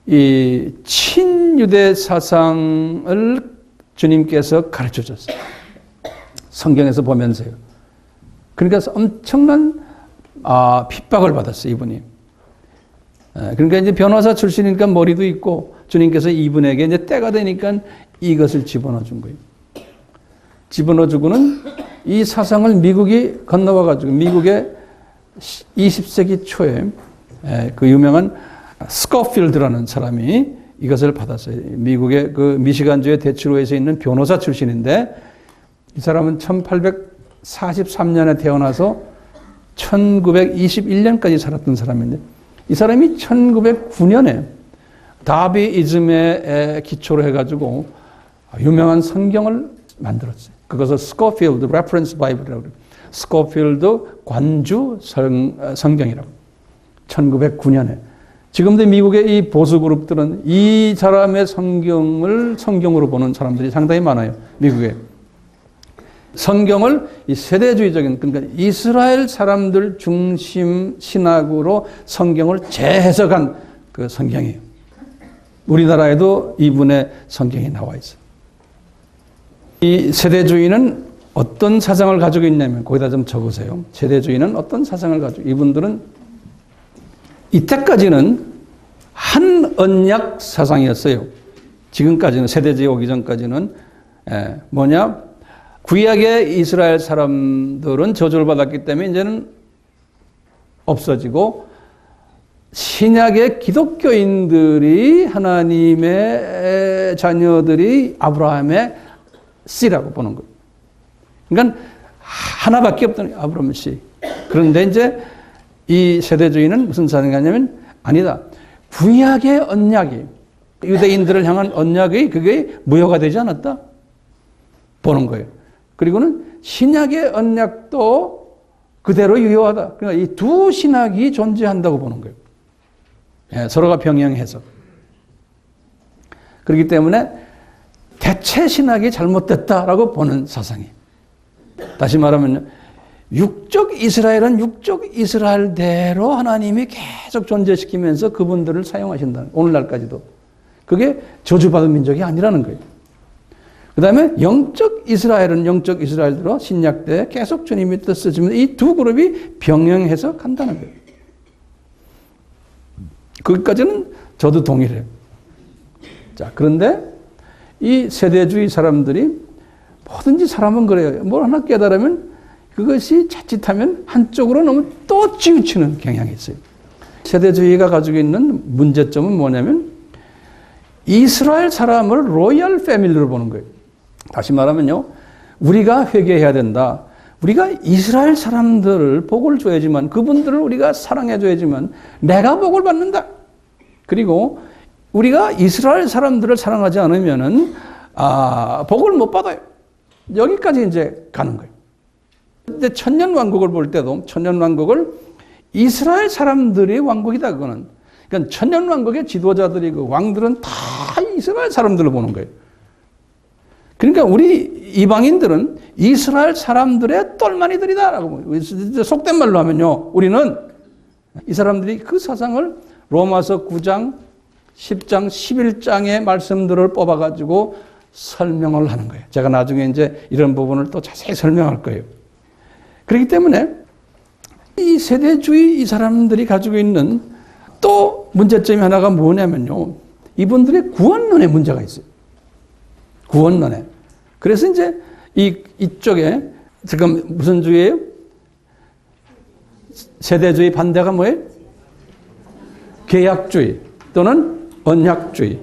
이 친유대 사상을 주님께서 가르쳐 줬어요. 성경에서 보면서요. 그러니까 엄청난 핍박을 받았어요, 이분이. 그러니까 이제 변호사 출신이니까 머리도 있고 주님께서 이분에게 이제 때가 되니까 이것을 집어넣어 준 거예요. 집어넣어 주고는 이 사상을 미국이 건너와 가지고 미국의 20세기 초에 그 유명한 스코필드라는 사람이 이것을 받았어요. 미국의 그 미시간주의 데트로이트에 있는 변호사 출신인데 이 사람은 1843년에 태어나서 1921년까지 살았던 사람인데 이 사람이 1909년에 다비이즘에 기초로 해가지고 유명한 성경을 만들었어요. 그것을 스코필드 레퍼런스 바이블이라고 그래요. 스코필드 관주 성경이라고. 1909년에. 지금도 미국의 이 보수 그룹들은 이 사람의 성경을 성경으로 보는 사람들이 상당히 많아요. 미국에. 성경을 이 세대주의적인 그러니까 이스라엘 사람들 중심 신학으로 성경을 재해석한 그 성경이에요. 우리나라에도 이분의 성경이 나와 있어요. 이 세대주의는 어떤 사상을 가지고 있냐면 거기다 좀 적으세요. 세대주의는 어떤 사상을 가지고 이분들은 이때까지는 한 언약 사상이었어요. 지금까지는 세대주의 오기 전까지는 뭐냐? 구약의 이스라엘 사람들은 저주를 받았기 때문에 이제는 없어지고 신약의 기독교인들이 하나님의 자녀들이 아브라함의 씨라고 보는 거예요. 그러니까 하나밖에 없던 아브라함의 씨. 그런데 이제 이 세대주의는 무슨 사상이냐면 아니다. 구약의 언약이 유대인들을 향한 언약이 그게 무효가 되지 않았다. 보는 거예요. 그리고는 신약의 언약도 그대로 유효하다. 그러니까 이 두 신학이 존재한다고 보는 거예요. 서로가 병행해서. 그렇기 때문에 대체 신학이 잘못됐다라고 보는 사상이. 다시 말하면 육적 이스라엘은 육적 이스라엘대로 하나님이 계속 존재시키면서 그분들을 사용하신다는 오늘날까지도. 그게 저주받은 민족이 아니라는 거예요. 그 다음에 영적 이스라엘은 영적 이스라엘대로 신약 때 계속 주님이 뜻을 주면 이 두 그룹이 병행해서 간다는 거예요. 거기까지는 저도 동일해요. 자, 그런데 이 세대주의 사람들이 뭐든지 사람은 그래요. 뭘 하나 깨달으면 그것이 자칫하면 한쪽으로 너무 또 치우치는 경향이 있어요. 세대주의가 가지고 있는 문제점은 뭐냐면 이스라엘 사람을 로열 패밀리로 보는 거예요. 다시 말하면요. 우리가 회개해야 된다. 우리가 이스라엘 사람들을 복을 줘야지만 그분들을 우리가 사랑해 줘야지만 내가 복을 받는다. 그리고 우리가 이스라엘 사람들을 사랑하지 않으면은 복을 못 받아요. 여기까지 이제 가는 거예요. 근데 천년 왕국을 볼 때도 천년 왕국을 이스라엘 사람들의 왕국이다 그거는. 그러니까 천년 왕국의 지도자들이 그 왕들은 다 이스라엘 사람들을 보는 거예요. 그러니까 우리 이방인들은 이스라엘 사람들의 똘마니들이다라고 속된 말로 하면요. 우리는 이 사람들이 그 사상을 로마서 9장, 10장, 11장의 말씀들을 뽑아가지고 설명을 하는 거예요. 제가 나중에 이제 이런 부분을 또 자세히 설명할 거예요. 그렇기 때문에 이 세대주의 이 사람들이 가지고 있는 또 문제점이 하나가 뭐냐면요. 이분들의 구원론에 문제가 있어요. 구원론에. 그래서 이제 이쪽에 지금 무슨 주의예요? 세대주의 반대가 뭐예요? 개약주의 또는 언약주의.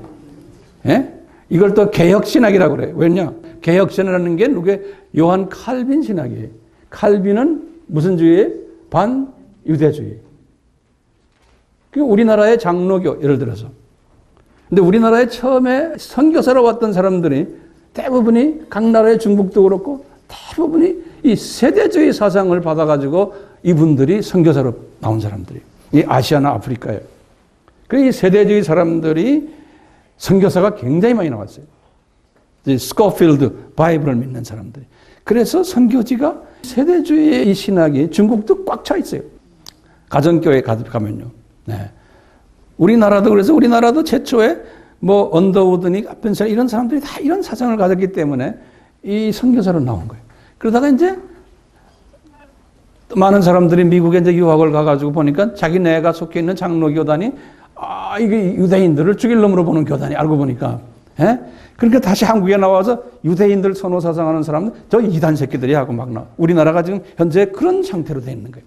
예? 이걸 또 개혁신학이라고 그래요. 왜냐? 개혁신학이라는 게 누구의? 요한 칼빈 신학이에요. 칼빈은 무슨 주의예요? 반유대주의. 우리나라의 장로교 예를 들어서. 근데 우리나라에 처음에 선교사로 왔던 사람들이 대부분이 각 나라의 중국도 그렇고 대부분이 이 세대주의 사상을 받아가지고 이분들이 선교사로 나온 사람들이에요. 이 아시아나 아프리카에. 그래서 이 세대주의 사람들이 선교사가 굉장히 많이 나왔어요. 스코필드 바이블을 믿는 사람들이. 그래서 선교지가 세대주의의 이 신학이 중국도 꽉 차 있어요. 가정교회 가면요. 네. 우리나라도 그래서 우리나라도 최초에 뭐 언더우드니 아펜셀 이런 사람들이 다 이런 사상을 가졌기 때문에 이 선교사로 나온 거예요. 그러다가 이제 많은 사람들이 미국에 이제 유학을 가가지고 보니까 자기네가 속해 있는 장로교단이 이게 유대인들을 죽일 놈으로 보는 교단이 알고 보니까. 예? 그러니까 다시 한국에 나와서 유대인들 선호 사상하는 사람들 저 이단 새끼들이 하고 막 나와. 우리나라가 지금 현재 그런 상태로 돼 있는 거예요.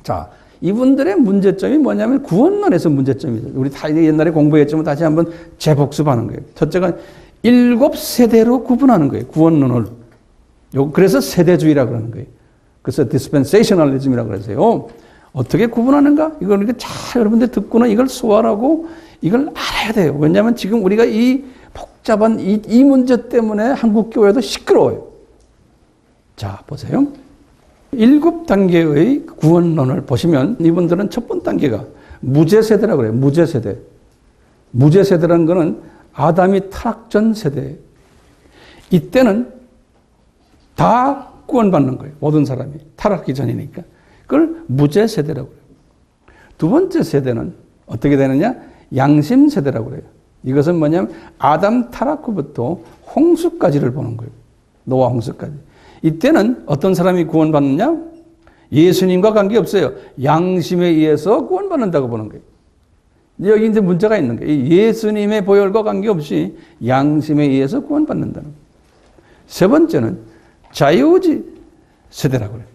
자, 이분들의 문제점이 뭐냐면 구원론에서 문제점이죠. 우리 다 옛날에 공부했지만 다시 한번 재복습하는 거예요. 첫째가 7세대로 구분하는 거예요. 구원론을. 그래서 세대주의라고 그러는 거예요. 그래서 dispensationalism이라고 그러세요. 어떻게 구분하는가? 이걸 이렇게 잘 여러분들 듣고는 이걸 소화하고 이걸 알아야 돼요. 왜냐하면 지금 우리가 이 복잡한 이 문제 때문에 한국 교회도 시끄러워요. 자, 보세요. 7단계의 구원론을 보시면 이분들은 첫 번째 단계가 무죄세대라고 그래요. 무죄세대. 무죄세대라는 거는 아담이 타락 전 세대예요. 이때는 다 구원받는 거예요. 모든 사람이. 타락하기 전이니까. 그걸 무죄세대라고 그래요. 두 번째 세대는 어떻게 되느냐? 양심세대라고 그래요. 이것은 뭐냐면 아담 타락 후부터 홍수까지를 보는 거예요. 노아 홍수까지. 이때는 어떤 사람이 구원받느냐? 예수님과 관계없어요. 양심에 의해서 구원받는다고 보는 거예요. 여기 이제 문제가 있는 거예요. 예수님의 보혈과 관계없이 양심에 의해서 구원받는다는 거예요. 세 번째는 자유의지 세대라고 그래요.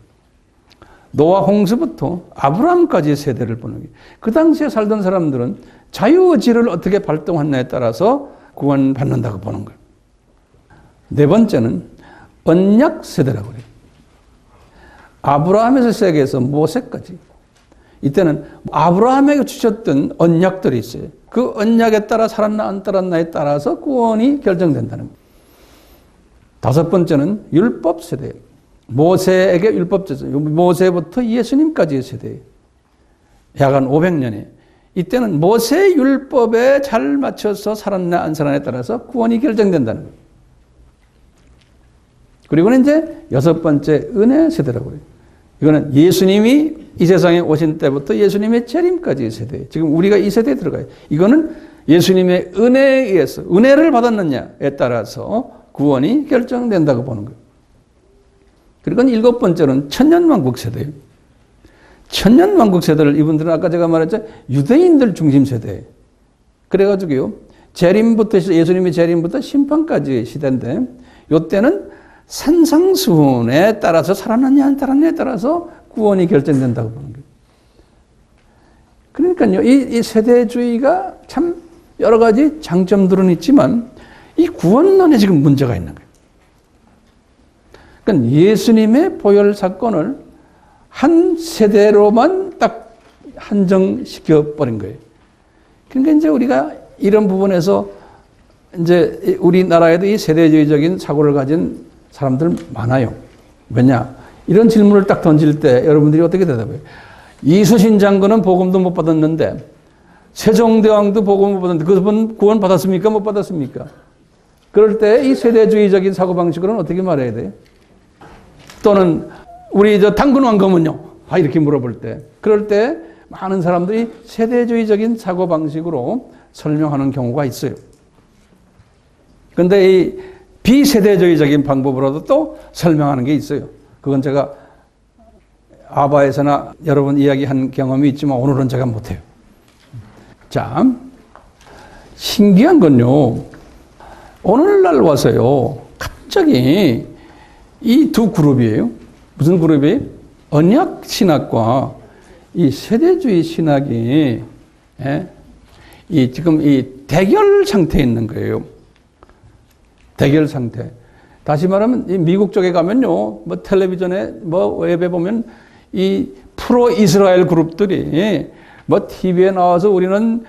노아 홍수부터 아브라함까지의 세대를 보는 거예요. 그 당시에 살던 사람들은 자유의지를 어떻게 발동하느냐에 따라서 구원받는다고 보는 거예요. 네 번째는 언약 세대라고 그래요. 아브라함에서 시작해서 모세까지. 이때는 아브라함에게 주셨던 언약들이 있어요. 그 언약에 따라 살았나 안 살았나에 따라서 구원이 결정된다는 거예요. 다섯 번째는 율법 세대예요. 모세에게 율법 줬어요. 모세부터 예수님까지의 세대예요. 약 한 500년이에요. 이때는 모세 율법에 잘 맞춰서 살았나 안 살았나에 따라서 구원이 결정된다는 거예요. 그리고는 이제 여섯 번째 은혜 세대라고 해요. 이거는 예수님이 이 세상에 오신 때부터 예수님의 재림까지의 세대예요. 지금 우리가 이 세대에 들어가요. 이거는 예수님의 은혜에 의해서 은혜를 받았느냐에 따라서 구원이 결정된다고 보는 거예요. 그리고 일곱 번째는 천년왕국 세대예요. 천년왕국 세대를 이분들은 아까 제가 말했죠. 유대인들 중심 세대예요. 그래가지고요. 재림부터 예수님의 재림부터 심판까지의 시대인데 이때는 산상수훈에 따라서 살았느냐 안 살았느냐에 따라서 구원이 결정된다고 보는 거예요. 그러니까요. 이 세대주의가 참 여러 가지 장점들은 있지만 이 구원론에 지금 문제가 있는 거예요. 그러니까 예수님의 보혈 사건을 한 세대로만 딱 한정시켜 버린 거예요. 그러니까 이제 우리가 이런 부분에서 이제 우리나라에도 이 세대주의적인 사고를 가진 사람들 많아요. 왜냐? 이런 질문을 딱 던질 때 여러분들이 어떻게 대답해요? 이순신 장군은 복음도 못 받았는데 세종대왕도 복음 못 받았는데 그분 구원 받았습니까? 못 받았습니까? 그럴 때 이 세대주의적인 사고방식으로는 어떻게 말해야 돼요? 또는 우리 당군 왕검은요? 이렇게 물어볼 때 그럴 때 많은 사람들이 세대주의적인 사고방식으로 설명하는 경우가 있어요. 근데 이 비세대주의적인 방법으로도 또 설명하는 게 있어요. 그건 제가 아바에서나 여러 번 이야기한 경험이 있지만 오늘은 제가 못해요. 자, 신기한 건요. 오늘날 와서요. 갑자기 이 두 그룹이에요. 무슨 그룹이에요? 언약 신학과 이 세대주의 신학이 지금 이 대결 상태에 있는 거예요. 대결 상태. 다시 말하면 이 미국 쪽에 가면요, 뭐 텔레비전에 뭐 웹에 보면 이 프로 이스라엘 그룹들이 뭐 TV에 나와서 우리는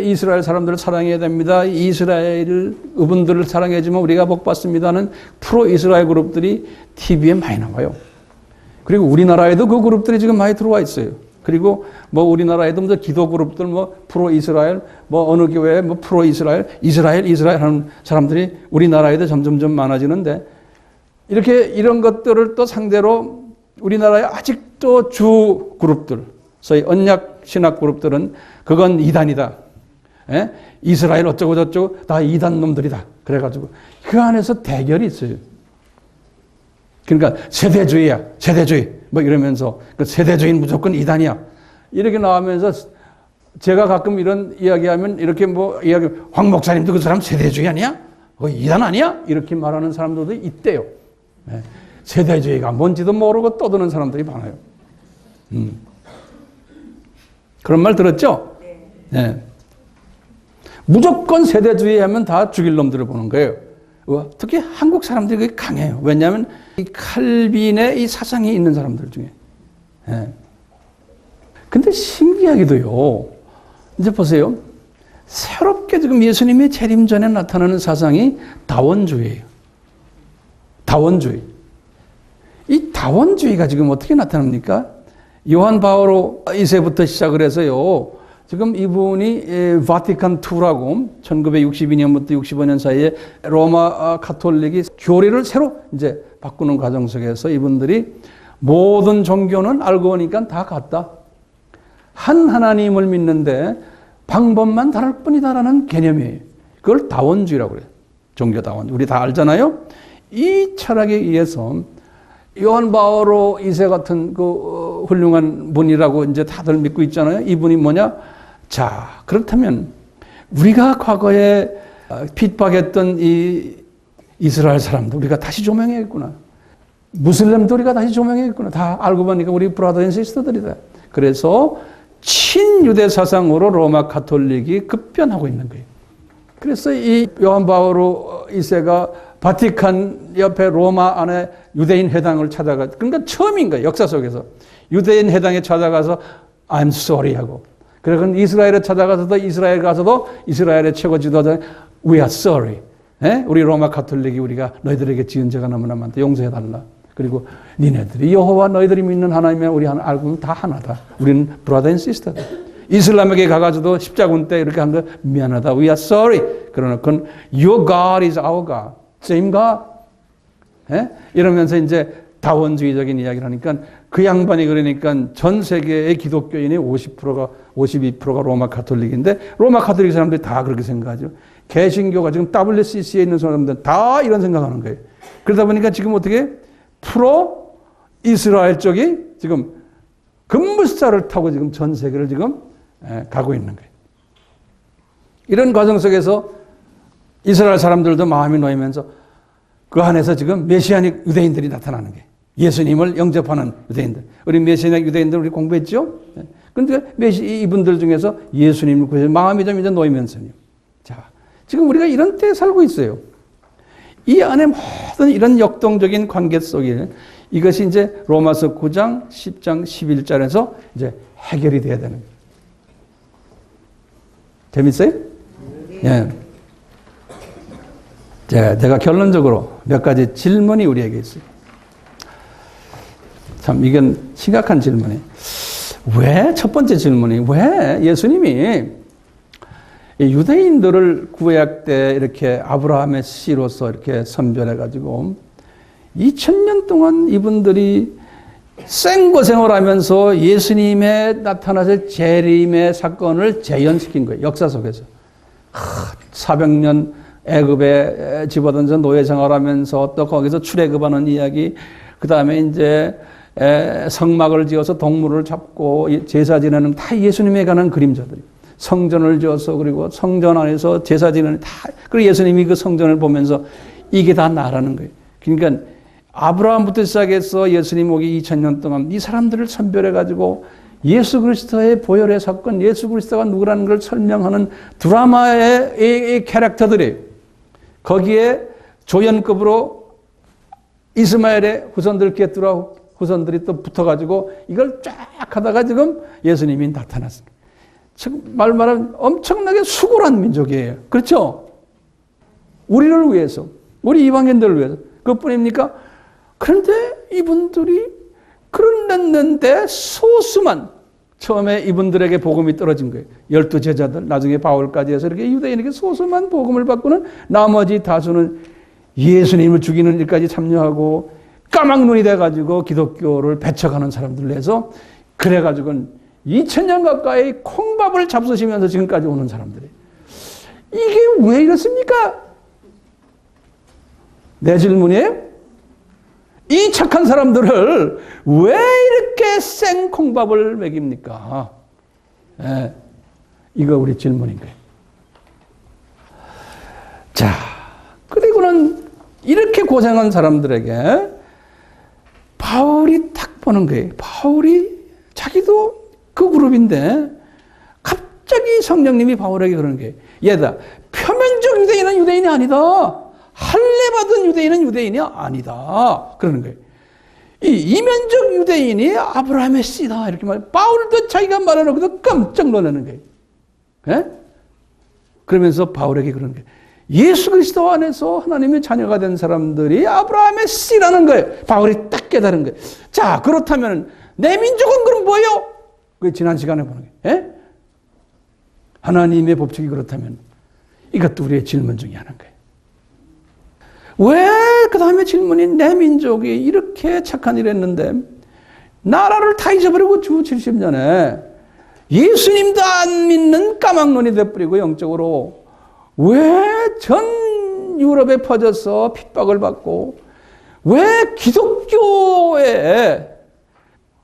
이스라엘 사람들을 사랑해야 됩니다. 이스라엘 의분들을 사랑해주면 우리가 복 받습니다는 프로 이스라엘 그룹들이 TV에 많이 나와요. 그리고 우리나라에도 그 그룹들이 지금 많이 들어와 있어요. 그리고 뭐 우리나라에도 뭐 기도 그룹들 뭐 프로 이스라엘 뭐 어느 교회에 뭐 프로 이스라엘 하는 사람들이 우리나라에도 점점점 많아지는데 이렇게 이런 것들을 또 상대로 우리나라에 아직도 주 그룹들 소위 언약 신학 그룹들은 그건 이단이다. 이스라엘 어쩌고 저쩌고 다 이단 놈들이다. 그래가지고 그 안에서 대결이 있어요. 그러니까 세대주의야, 세대주의 뭐 이러면서 그 세대주의는 무조건 이단이야. 이렇게 나오면서 제가 가끔 이런 이야기하면 이렇게 뭐 이야기 황 목사님도 그 사람 세대주의 아니야? 이단 아니야? 이렇게 말하는 사람들도 있대요. 세대주의가 뭔지도 모르고 떠드는 사람들이 많아요. 그런 말 들었죠? 네. 무조건 세대주의 하면 다 죽일 놈들을 보는 거예요. 특히 한국 사람들이 강해요. 왜냐하면 이 칼빈의 이 사상이 있는 사람들 중에. 근데 신기하게도요. 이제 보세요. 새롭게 지금 예수님의 재림 전에 나타나는 사상이 다원주의예요. 다원주의. 이 다원주의가 지금 어떻게 나타납니까? 요한 바오로 2세부터 시작을 해서요. 지금 이분이 바티칸 II라고 1962년부터 65년 사이에 로마 가톨릭이 교리를 새로 이제 바꾸는 과정 속에서 이분들이 모든 종교는 알고 보니까 다 같다. 한 하나님을 믿는데 방법만 다를 뿐이다라는 개념이에요. 그걸 다원주의라고 그래요. 종교다원. 우리 다 알잖아요. 이 철학에 의해서 요한 바오로 2세 같은 그 훌륭한 분이라고 이제 다들 믿고 있잖아요. 이분이 뭐냐? 자, 그렇다면 우리가 과거에 핍박했던 이 이스라엘 사람들 우리가 다시 조명해야겠구나. 무슬림도 우리가 다시 조명해야겠구나. 다 알고 보니까 우리 브라더 앤 시스터들이다. 그래서 친유대 사상으로 로마 가톨릭이 급변하고 있는 거예요. 그래서 이 요한 바오로 2세가 바티칸 옆에 로마 안에 유대인 회당을 찾아가, 그러니까 처음인 거예요. 역사 속에서. 유대인 회당에 찾아가서 I'm sorry 하고. 그래서 이스라엘에 찾아가서도 이스라엘 가서도 이스라엘의 최고 지도자 We are sorry. 우리 로마 가톨릭이 우리가 너희들에게 지은 죄가 너무나 많다. 용서해달라. 그리고 니네들이 여호와 너희들이 믿는 하나님이면 우리 하나 알고는 다 하나다. 우리는 브라더 앤 시스터다. 이슬람에게 가가지고도 십자군 때 이렇게 한 거 미안하다. We are sorry. 그러놓고 Your God is our God. Same God. 이러면서 이제 다원주의적인 이야기를 하니까 그 양반이 그러니까 전 세계의 기독교인의 52%가 로마 가톨릭인데 로마 가톨릭 사람들이 다 그렇게 생각하죠. 개신교가 지금 WCC에 있는 사람들 다 이런 생각하는 거예요. 그러다 보니까 지금 어떻게 프로 이스라엘 쪽이 지금 급물살을 타고 지금 전 세계를 지금 가고 있는 거예요. 이런 과정 속에서 이스라엘 사람들도 마음이 놓이면서 그 안에서 지금 메시아닉 유대인들이 나타나는 거예요. 예수님을 영접하는 유대인들. 우리 메시아닉 유대인들 우리 공부했죠? 그런데 이분들 중에서 예수님을 구해서 마음이 좀 이제 놓이면서요. 자, 지금 우리가 이런 때에 살고 있어요. 이 안에 모든 이런 역동적인 관계 속에 이것이 이제 로마서 9장, 10장, 11절에서 이제 해결이 돼야 되는 거예요. 재밌어요? 예. 제가 결론적으로 몇 가지 질문이 우리에게 있어요. 참, 이건 심각한 질문이에요. 첫 번째 질문이, 왜 예수님이 유대인들을 구약 때 이렇게 아브라함의 씨로서 이렇게 선별해가지고 2000년 동안 이분들이 생고생을 하면서 예수님의 나타나실 재림의 사건을 재현시킨 거예요. 역사 속에서. 400년 애굽에 집어던져 노예 생활하면서 또 거기서 출애굽하는 이야기, 그 다음에 이제 성막을 지어서 동물을 잡고 제사 지내는 다 예수님에 관한 그림자들이. 성전을 지어서 그리고 성전 안에서 제사 지내는 다, 그리고 예수님이 그 성전을 보면서 이게 다 나라는 거예요. 그러니까 아브라함부터 시작해서 예수님 오기 2000년 동안 이 사람들을 선별해가지고 예수 그리스도의 보혈의 사건, 예수 그리스도가 누구라는 걸 설명하는 드라마의 캐릭터들이 거기에 조연급으로 이스마엘의 후손들 게뚜라 후손들이 또 붙어가지고 이걸 쫙 하다가 지금 예수님이 나타났습니다. 지금 말하면 엄청나게 수고한 민족이에요. 그렇죠? 우리를 위해서, 우리 이방인들을 위해서. 그것뿐입니까? 그런데 이분들이 그랬는데 소수만 처음에 이분들에게 복음이 떨어진 거예요. 12 제자들, 나중에 바울까지 해서 이렇게 유대인에게 소수만 복음을 받고는 나머지 다수는 예수님을 죽이는 일까지 참여하고 까막눈이 돼가지고 기독교를 배척하는 사람들로 해서 그래가지고는 2000년 가까이 콩밥을 잡수시면서 지금까지 오는 사람들이. 이게 왜 이렇습니까? 내 질문이에요. 이 착한 사람들을 왜 이렇게 생콩밥을 먹입니까? 네, 이거 우리 질문인 거예요. 자, 그리고는 이렇게 고생한 사람들에게 바울이 딱 보는 거예요. 바울이 자기도 그 그룹인데 갑자기 성령님이 바울에게 그러는 거예요. 얘다, 표면적 유대인은 유대인이 아니다. 할례 받은 유대인은 유대인이 아니다. 그러는 거예요. 이 이면적 유대인이 아브라함의 씨다. 이렇게 말해. 바울도 자기가 말해놓고도 깜짝 놀라는 거예요. 예? 그러면서 바울에게 그러는 거예요. 예수 그리스도 안에서 하나님의 자녀가 된 사람들이 아브라함의 씨라는 거예요. 바울이 딱 깨달은 거예요. 자, 그렇다면 내 민족은 그럼 뭐예요? 그 지난 시간에 보는 거예요. 예? 하나님의 법칙이 그렇다면 이것도 우리의 질문 중에 하나인 거예요. 왜 그 다음에 질문이 내 민족이 이렇게 착한 일을 했는데 나라를 다 잊어버리고 주 70년에 예수님도 안 믿는 까막눈이 돼버리고 영적으로 왜 전 유럽에 퍼져서 핍박을 받고 왜 기독교에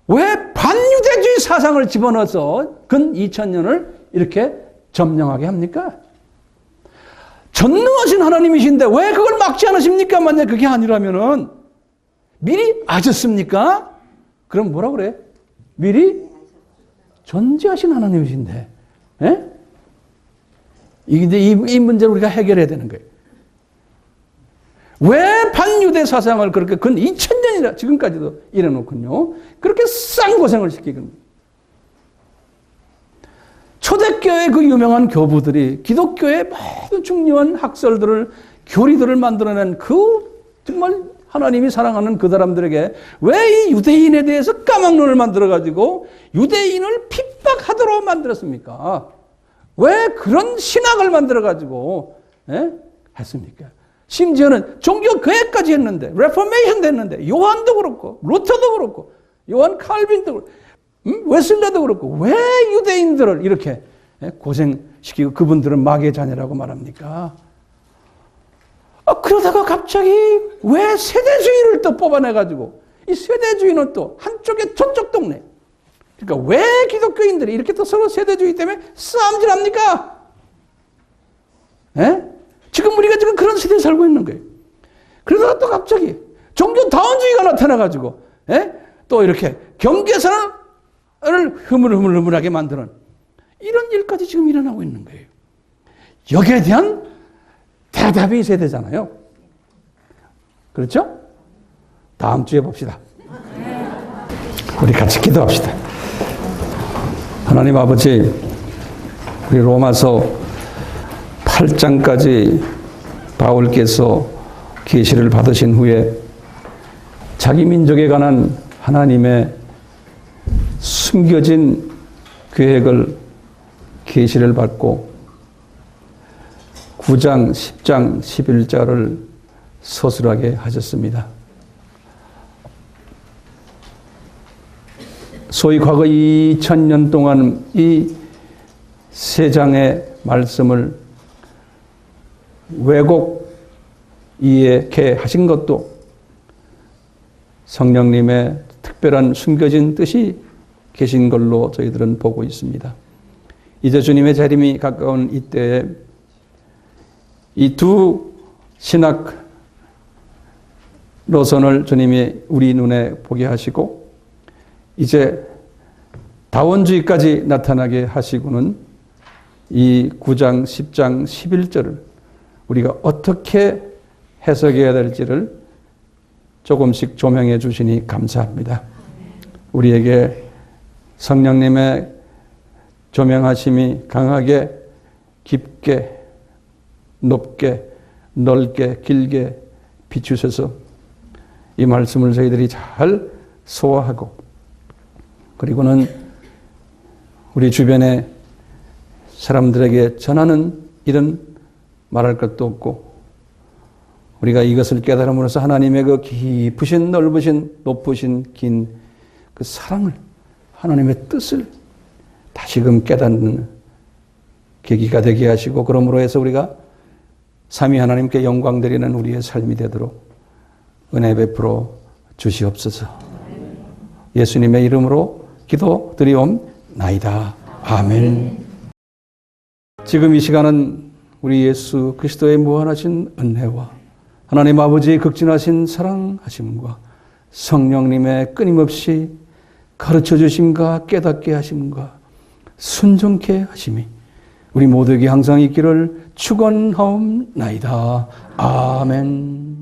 왜 반유대주의 사상을 집어넣어서 근 2000년을 이렇게 점령하게 합니까? 전능하신 하나님이신데 왜 그걸 막지 않으십니까? 만약 그게 아니라면은 미리 아셨습니까? 그럼 뭐라 그래? 미리 전지하신 하나님이신데, 예? 이제 이 문제를 우리가 해결해야 되는 거예요. 왜 반유대 사상을 그렇게 근 2000년이나 지금까지도 이래놓군요. 그렇게 쌍고생을 시키는 거예요. 초대교회 그 유명한 교부들이 기독교의 모든 중요한 학설들을, 교리들을 만들어낸 그 정말 하나님이 사랑하는 그 사람들에게 왜 이 유대인에 대해서 까막눈을 만들어가지고 유대인을 핍박하도록 만들었습니까? 왜 그런 신학을 만들어가지고 했습니까? 심지어는 종교 개혁까지 했는데, 레포메이션 됐는데, 요한도 그렇고, 루터도 그렇고, 요한 칼빈도 그렇고, 웨슬레도 그렇고, 왜 유대인들을 이렇게 고생시키고 그분들은 마귀의 자녀라고 말합니까? 그러다가 갑자기 왜 세대주의를 또 뽑아내가지고, 이 세대주의는 또 한쪽에 저쪽 동네. 그러니까 왜 기독교인들이 이렇게 또 서로 세대주의 때문에 싸움질합니까? 지금 우리가 지금 그런 시대에 살고 있는 거예요. 그러다가 또 갑자기 종교 다원주의가 나타나가지고, 또 이렇게 경계선을 흐물흐물하게 만드는 이런 일까지 지금 일어나고 있는 거예요. 여기에 대한 대답이 있어야 되잖아요. 그렇죠? 다음 주에 봅시다. 우리 같이 기도합시다. 하나님 아버지, 우리 로마서 8장까지 바울께서 계시를 받으신 후에 자기 민족에 관한 하나님의 숨겨진 계획을 계시를 받고 9장, 10장, 11절을 서술하게 하셨습니다. 소위 과거 2000년 동안 이 세 장의 말씀을 왜곡 이해케 하신 것도 성령님의 특별한 숨겨진 뜻이 계신 걸로 저희들은 보고 있습니다. 이제 주님의 재림이 가까운 이때에 이 두 신학 노선을 주님이 우리 눈에 보게 하시고 이제 다원주의까지 나타나게 하시고는 이 9장, 10장, 11절을 우리가 어떻게 해석해야 될지를 조금씩 조명해 주시니 감사합니다. 우리에게 성령님의 조명하심이 강하게, 깊게, 높게, 넓게, 길게 비추셔서 이 말씀을 저희들이 잘 소화하고 그리고는 우리 주변에 사람들에게 전하는 일은 말할 것도 없고 우리가 이것을 깨달음으로써 하나님의 그 깊으신 넓으신 높으신 긴 그 사랑을 하나님의 뜻을 다시금 깨닫는 계기가 되게 하시고 그러므로 해서 우리가 삼위 하나님께 영광 드리는 우리의 삶이 되도록 은혜 베풀어 주시옵소서. 예수님의 이름으로 기도드리옵나이다. 아멘. 지금 이 시간은 우리 예수 그리스도의 무한하신 은혜와 하나님 아버지의 극진하신 사랑하심과 성령님의 끊임없이 가르쳐 주심과 깨닫게 하심과 순종케 하심이 우리 모두에게 항상 있기를 축원하옵나이다. 아멘.